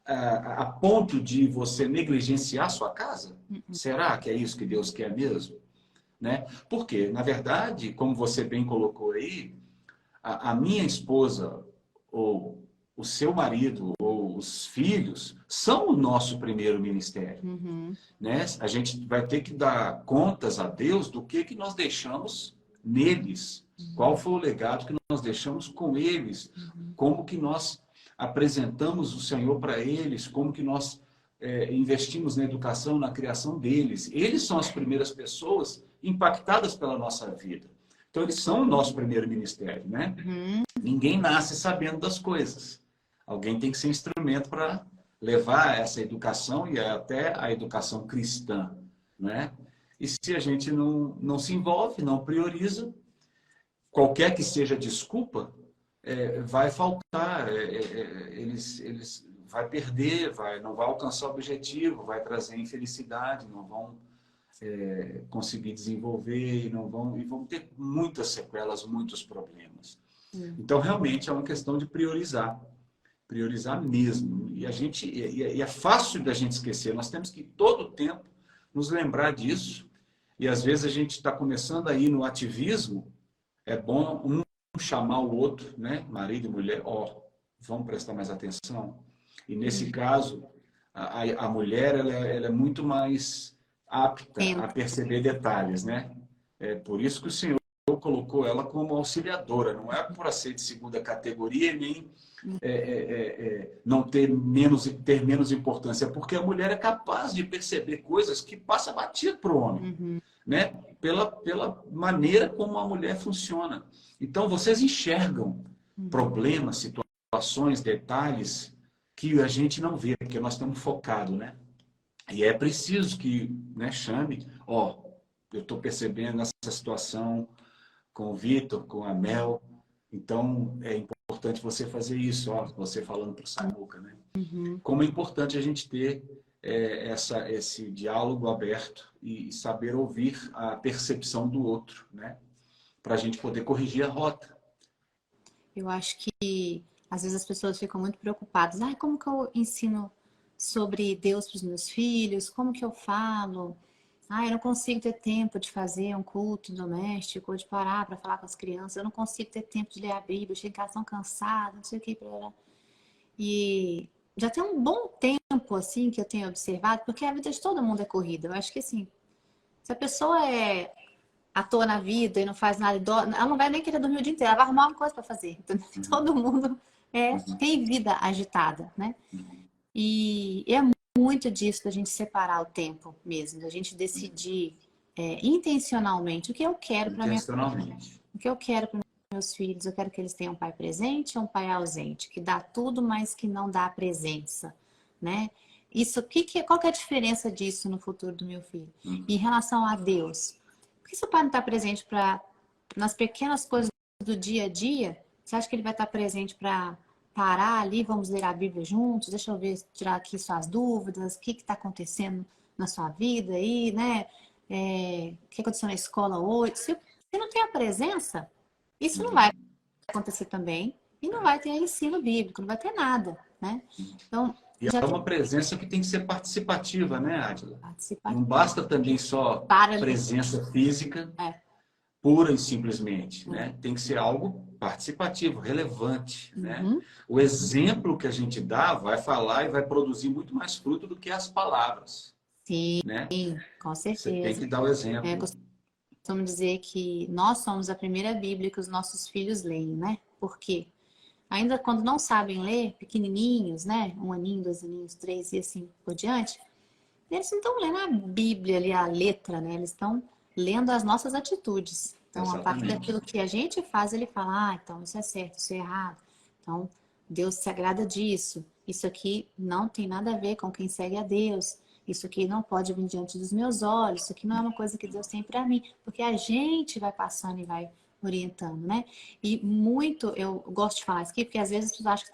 B: a ponto de você negligenciar sua casa? Será que é isso que Deus quer mesmo? Né? Porque, na verdade, como você bem colocou aí, a minha esposa, ou o seu marido, ou os filhos, são o nosso primeiro ministério. Né? A gente vai ter que dar contas a Deus do que nós deixamos neles. Qual foi o legado que nós deixamos com eles? Como que nós apresentamos o Senhor para eles? Como que nós investimos na educação, na criação deles? Eles são as primeiras pessoas impactadas pela nossa vida. Então, eles são o nosso primeiro ministério, né? Ninguém nasce sabendo das coisas. Alguém tem que ser instrumento para levar essa educação e até a educação cristã, né? E se a gente não se envolve, não prioriza, qualquer que seja a desculpa, vai faltar, eles vai perder, não vai alcançar o objetivo, vai trazer infelicidade, não vão conseguir desenvolver e vão ter muitas sequelas, muitos problemas. Então, realmente, é uma questão de priorizar mesmo. E é fácil da gente esquecer. Nós temos que, todo o tempo, nos lembrar disso. E, às vezes, a gente está começando a ir no ativismo. É bom um chamar o outro, né? Marido e mulher, vamos prestar mais atenção. E, nesse caso, a mulher ela é muito mais apta a perceber detalhes, né? É por isso que o Senhor colocou ela como auxiliadora, não é por ser de segunda categoria, nem não ter menos importância, porque a mulher é capaz de perceber coisas que passa batido para o homem, né? Pela maneira como a mulher funciona. Então, vocês enxergam problemas, situações, detalhes que a gente não vê, porque nós estamos focados, né? E é preciso que, né, chame, eu estou percebendo essa situação com o Vitor, com a Mel, então é importante você fazer isso, você falando para o Samuca, né? Como é importante a gente ter esse diálogo aberto e saber ouvir a percepção do outro, né? Para a gente poder corrigir a rota.
A: Eu acho que às vezes as pessoas ficam muito preocupadas. Como que eu ensino sobre Deus para os meus filhos? Como que eu falo? Eu não consigo ter tempo de fazer um culto doméstico, ou de parar para falar com as crianças. Eu não consigo ter tempo de ler a Bíblia. Eu chego em casa tão cansada, não sei o que. E já tem um bom tempo, assim, que eu tenho observado, porque a vida de todo mundo é corrida. Eu acho que, assim, se a pessoa é à toa na vida e não faz nada, ela não vai nem querer dormir o dia inteiro, ela vai arrumar uma coisa para fazer. Então, todo mundo tem vida agitada, né? E é muito disso da gente separar o tempo mesmo, da gente decidir intencionalmente o que eu quero para minha família, o que eu quero para meus filhos. Eu quero que eles tenham um pai presente ou um pai ausente, que dá tudo, mas que não dá a presença, né? Qual que é a diferença disso no futuro do meu filho? Em relação a Deus, por que seu pai não está presente nas pequenas coisas do dia a dia? Você acha que ele vai estar presente para parar ali, vamos ler a Bíblia juntos, deixa eu ver, tirar aqui suas dúvidas, o que está acontecendo na sua vida aí, né? O que aconteceu na escola hoje? Se não tem a presença, isso não vai acontecer também, e não vai ter ensino bíblico, não vai ter nada, né? Então,
B: e é uma presença que tem que ser participativa, né, Ádila?
A: Participativa.
B: Não basta também só presença física, pura e simplesmente, né? Tem que ser algo participativo, relevante, né? O exemplo que a gente dá vai falar e vai produzir muito mais fruto do que as palavras.
A: Sim,
B: né?
A: com certeza.
B: Você tem que dar o exemplo.
A: Costumo dizer que nós somos a primeira Bíblia que os nossos filhos leem, né? Por quê? Ainda quando não sabem ler, pequenininhos, né? 1 aninho, 2 aninhos, 3 e assim por diante, eles não estão lendo a Bíblia ali, a letra, né? Eles estão lendo as nossas atitudes. Então, a partir daquilo que a gente faz, ele fala, então isso é certo, isso é errado. Então, Deus se agrada disso. Isso aqui não tem nada a ver com quem segue a Deus. Isso aqui não pode vir diante dos meus olhos. Isso aqui não é uma coisa que Deus tem para mim. Porque a gente vai passando e vai orientando, né? E muito, eu gosto de falar isso aqui, porque às vezes as pessoas acham que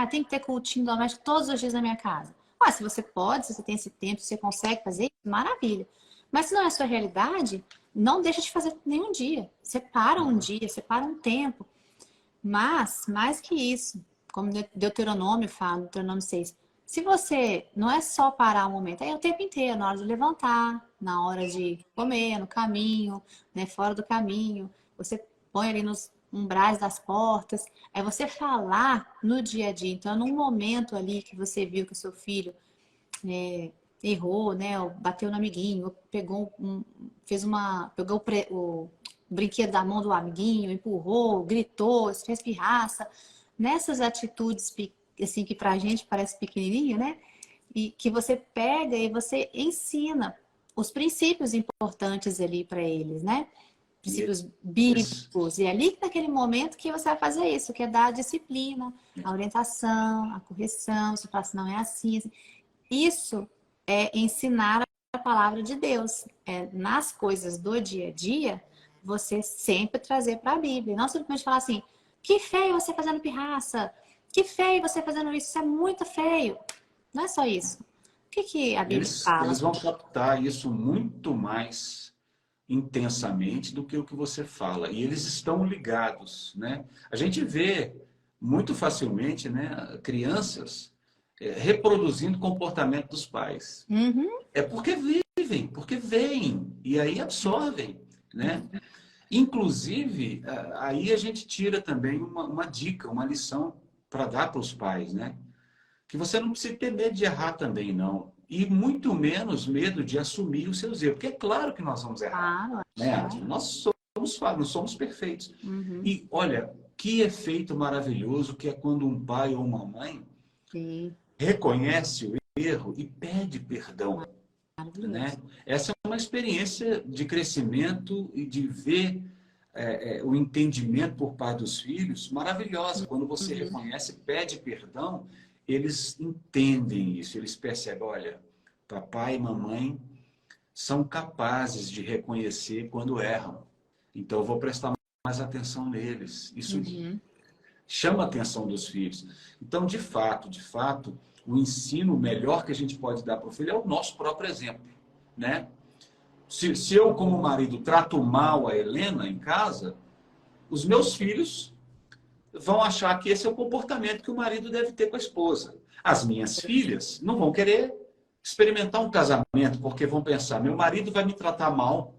A: tem que ter cultinho doméstico todos os dias na minha casa. Se você pode, se você tem esse tempo, se você consegue fazer, maravilha. Mas se não é a sua realidade, não deixa de fazer nenhum dia. Separa um dia, separa um tempo. Mas, mais que isso, como Deuteronômio fala, Deuteronômio 6, Se você não é só parar um momento, é o tempo inteiro, na hora de levantar, na hora de comer, no caminho, né, fora do caminho, você põe ali nos umbrais das portas, é você falar no dia a dia. Então, num momento ali que você viu que o seu filho errou, né, ou bateu no amiguinho, ou pegou o brinquedo da mão do amiguinho, empurrou, gritou, fez pirraça, nessas atitudes assim que pra gente parece pequenininho, né? E que você pega e você ensina os princípios importantes ali para eles, né? Princípios bíblicos. E é ali naquele momento que você vai fazer isso, que é dar a disciplina, a orientação, a correção. Você fala assim, não é assim, assim. Isso é ensinar a palavra de Deus. É, nas coisas do dia a dia, você sempre trazer para a Bíblia. Não simplesmente falar assim, que feio você fazendo pirraça, que feio você fazendo isso é muito feio. Não é só isso. O que a Bíblia fala?
B: Eles vão captar isso muito mais intensamente do que o que você fala. E eles estão ligados, né? A gente vê muito facilmente, né, crianças reproduzindo o comportamento dos pais.
A: Uhum.
B: É porque vivem, porque veem, e aí absorvem, né? Inclusive, aí a gente tira também uma dica, uma lição para dar para os pais, né? Que você não precisa ter medo de errar também, não. E muito menos medo de assumir os seus erros. Porque é claro que nós vamos errar.
A: Claro.
B: Né, Átila? Nós somos falhos, não somos perfeitos.
A: Uhum.
B: E olha, que efeito maravilhoso que é quando um pai ou uma mãe
A: Sim.
B: reconhece o erro e pede perdão.
A: Maravilhoso.
B: Né? Essa é uma experiência de crescimento e de ver o entendimento por parte dos filhos maravilhosa. Quando você reconhece, pede perdão, eles entendem isso, eles percebem, olha, papai e mamãe são capazes de reconhecer quando erram. Então eu vou prestar mais atenção neles. Isso chama a atenção dos filhos. Então, de fato, o ensino melhor que a gente pode dar para o filho é o nosso próprio exemplo, né? Se eu, como marido, trato mal a Helena em casa, os meus filhos vão achar que esse é o comportamento que o marido deve ter com a esposa. As minhas filhas não vão querer experimentar um casamento, porque vão pensar, meu marido vai me tratar mal,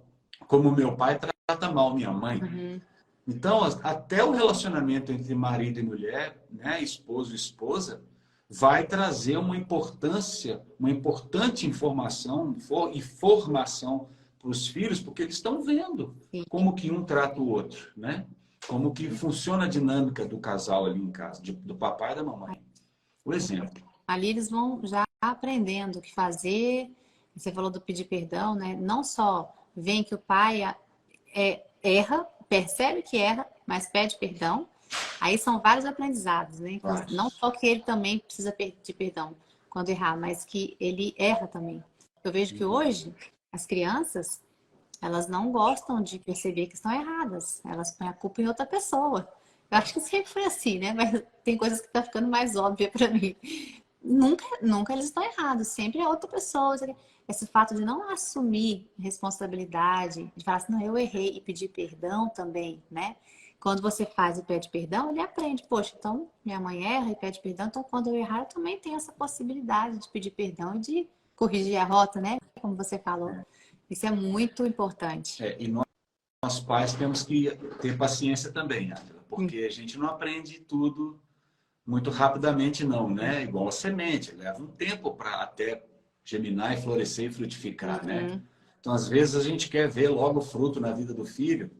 B: como meu pai trata mal minha mãe.
A: Uhum.
B: Então, até o relacionamento entre marido e mulher, né, esposo e esposa, vai trazer uma importante informação e formação para os filhos, porque eles estão vendo como que um trata o outro, né? Como que funciona a dinâmica do casal ali em casa, do papai e da mamãe. O exemplo.
A: Ali eles vão já aprendendo o que fazer. Você falou do pedir perdão, né? Não só vem que o pai erra, percebe que erra, mas pede perdão. Aí são vários aprendizados, né? Não só que ele também precisa pedir perdão quando errar, mas que ele erra também. Eu vejo que hoje as crianças, elas não gostam de perceber que estão erradas. Elas põem a culpa em outra pessoa. Eu acho que sempre foi assim, né? Mas tem coisas que estão ficando mais óbvias para mim. Nunca eles estão errados. Sempre é outra pessoa. Esse fato de não assumir responsabilidade, de falar assim, não, eu errei e pedir perdão também, né? Quando você faz e pede perdão, ele aprende. Poxa, então minha mãe erra e pede perdão, então quando eu errar, eu também tenho essa possibilidade de pedir perdão e de corrigir a rota, né? Como você falou. Isso é muito importante.
B: E nós pais temos que ter paciência também, Átila, porque a gente não aprende tudo muito rapidamente não, né? Igual a semente, leva um tempo para até germinar e florescer e frutificar, né? Então, às vezes, a gente quer ver logo o fruto na vida do filho,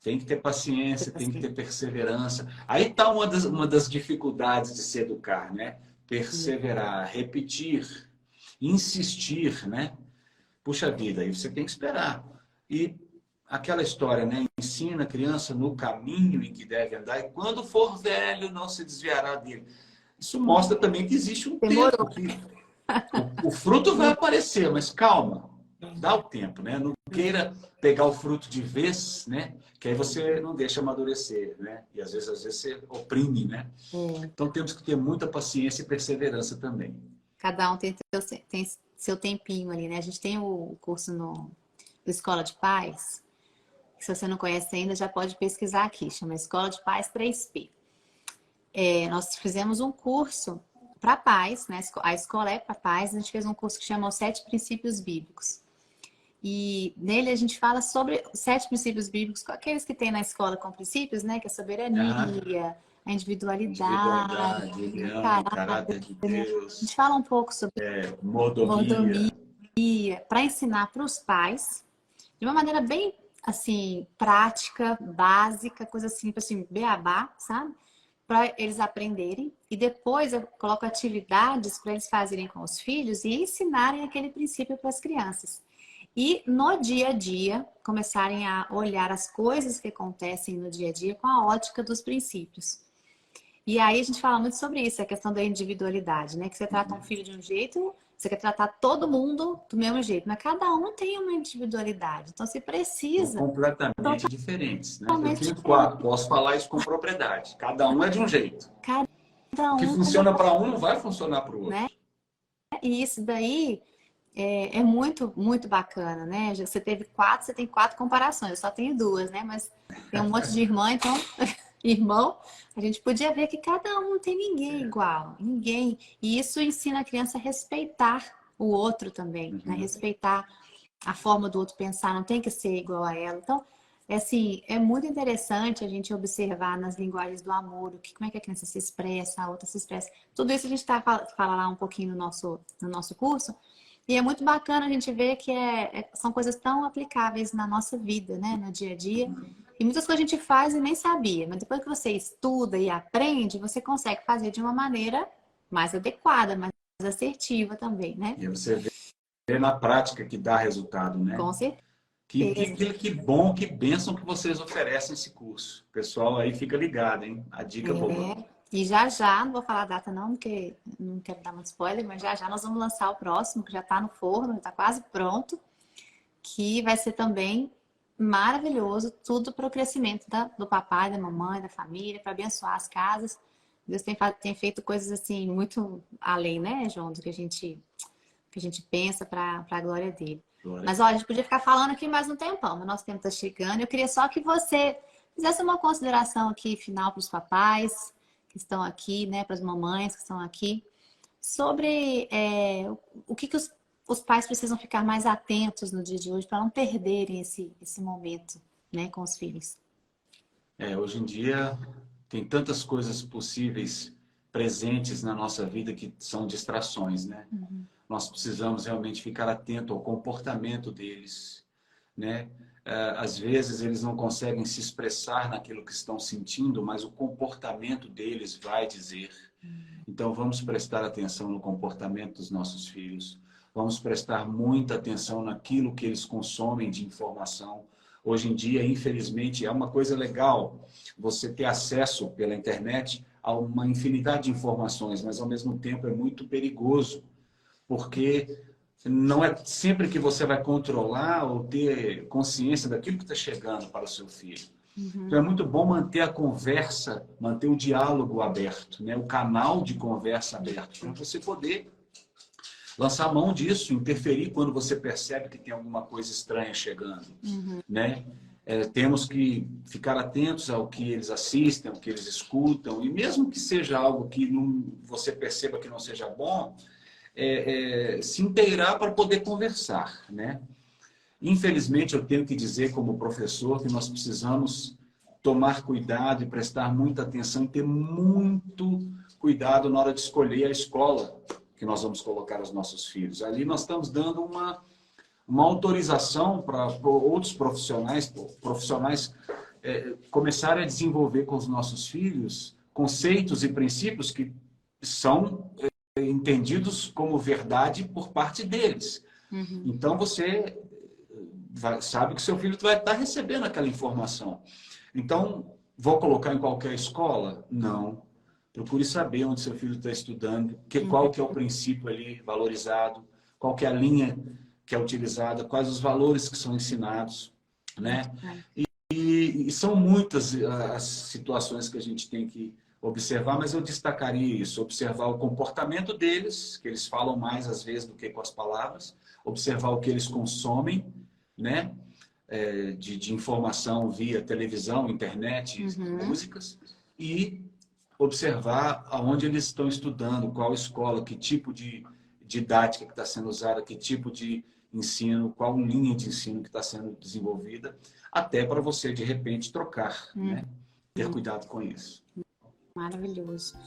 B: tem que ter paciência, tem que ter perseverança. Aí está uma das dificuldades de se educar, né? Perseverar, repetir, insistir, né? Puxa vida, aí você tem que esperar. E aquela história, né? Ensina a criança no caminho em que deve andar e quando for velho não se desviará dele. Isso mostra também que existe um tempo que o fruto vai aparecer, mas calma, dá o tempo, né? Não queira pegar o fruto de vez, né? Que aí você não deixa amadurecer, né? E às vezes você oprime, né? Então temos que ter muita paciência e perseverança também.
A: Cada um tem seu tempinho ali, né? A gente tem o curso do Escola de Paz. Se você não conhece ainda, já pode pesquisar aqui. Chama Escola de Paz 3P. Nós fizemos um curso para pais, né? A escola é para pais, a gente fez um curso que chama Os 7 Princípios Bíblicos. E nele a gente fala sobre os 7 princípios bíblicos, aqueles que tem na escola com princípios, né? Que é a soberania, a individualidade,
B: Individualidade,
A: o
B: união,
A: caráter,
B: caráter de
A: né? A gente
B: Deus,
A: fala um pouco sobre mordomia
B: mordomia.
A: para ensinar para os pais de uma maneira bem assim prática, básica, coisa simples, assim, beabá, sabe? Para eles aprenderem. E depois eu coloco atividades para eles fazerem com os filhos e ensinarem aquele princípio para as crianças. E no dia a dia, começarem a olhar as coisas que acontecem no dia a dia com a ótica dos princípios. E aí a gente fala muito sobre isso, a questão da individualidade, né? Que você trata um filho de um jeito, você quer tratar todo mundo do mesmo jeito, mas cada um tem uma individualidade. Então, se
B: São
A: precisa,
B: completamente diferentes, né? Eu
A: totalmente
B: tenho
A: diferente.
B: 4, posso falar isso com propriedade. Cada um é de um jeito.
A: Cada
B: O que
A: um tem uma
B: funciona para um não vai funcionar para o
A: né?
B: outro.
A: E isso daí é muito, muito bacana, né? Você teve 4, você tem 4 comparações. Eu só tenho 2, né? Mas tem um monte de irmã, então, irmão, a gente podia ver que cada um não tem ninguém igual, ninguém. E isso ensina a criança a respeitar o outro também, né?
B: Uhum.
A: Respeitar a forma do outro pensar, não tem que ser igual a ela. Então, é assim, é muito interessante a gente observar nas linguagens do amor, como é que a criança se expressa, a outra se expressa. Tudo isso a gente fala lá um pouquinho no nosso curso. E é muito bacana a gente ver que são coisas tão aplicáveis na nossa vida, né? No dia a dia. E muitas coisas a gente faz e nem sabia. Mas depois que você estuda e aprende, você consegue fazer de uma maneira mais adequada, mais assertiva também, né?
B: E você vê na prática que dá resultado, né?
A: Com certeza.
B: Que bom, que bênção que vocês oferecem esse curso. O pessoal aí fica ligado, hein? A dica boa.
A: E já já, não vou falar a data não, porque não quero dar muito spoiler, mas já já nós vamos lançar o próximo, que já está no forno, está quase pronto, que vai ser também maravilhoso, tudo para o crescimento do papai, da mamãe, da família, para abençoar as casas. Deus tem feito coisas assim, muito além, né, João, do que a gente pensa para a glória dele.
B: Glória a
A: Mas olha, a
B: Deus.
A: gente podia ficar falando aqui mais um tempão, mas nosso tempo está chegando. Eu queria só que você fizesse uma consideração aqui final para os papais que estão aqui, né, para as mamães que estão aqui, sobre o que os pais precisam ficar mais atentos no dia de hoje para não perderem esse momento, né, com os filhos.
B: Hoje em dia tem tantas coisas possíveis presentes na nossa vida que são distrações, né?
A: Uhum.
B: Nós precisamos realmente ficar atento ao comportamento deles, né? Às vezes eles não conseguem se expressar naquilo que estão sentindo, mas o comportamento deles vai dizer. Então vamos prestar atenção no comportamento dos nossos filhos. Vamos prestar muita atenção naquilo que eles consomem de informação. Hoje em dia, infelizmente, é uma coisa legal você ter acesso pela internet a uma infinidade de informações, mas ao mesmo tempo é muito perigoso, porque não é sempre que você vai controlar ou ter consciência daquilo que está chegando para o seu filho. Então é muito bom manter a conversa, manter o diálogo aberto, né? O canal de conversa aberto, para você poder lançar mão disso, interferir quando você percebe que tem alguma coisa estranha chegando, né? Temos que ficar atentos ao que eles assistem, ao que eles escutam, e mesmo que seja algo que você perceba que não seja bom, se inteirar para poder conversar, né? Infelizmente, eu tenho que dizer como professor que nós precisamos tomar cuidado e prestar muita atenção e ter muito cuidado na hora de escolher a escola que nós vamos colocar os nossos filhos. Ali nós estamos dando uma autorização para outros profissionais começarem a desenvolver com os nossos filhos conceitos e princípios que são entendidos como verdade por parte deles. Então você sabe que seu filho vai estar recebendo aquela informação. Então, vou colocar em qualquer escola? Não. Procure saber onde seu filho está estudando, qual que é o princípio ali valorizado, qual que é a linha que é utilizada, quais os valores que são ensinados, né? E são muitas as situações que a gente tem que observar, mas eu destacaria isso, observar o comportamento deles, que eles falam mais às vezes do que com as palavras, observar o que eles consomem, né? De informação via televisão, internet, músicas, e observar aonde eles estão estudando, qual escola, que tipo de didática que está sendo usada, que tipo de ensino, qual linha de ensino que está sendo desenvolvida, até para você, de repente, trocar, né? Ter cuidado com isso.
A: Maravilhoso.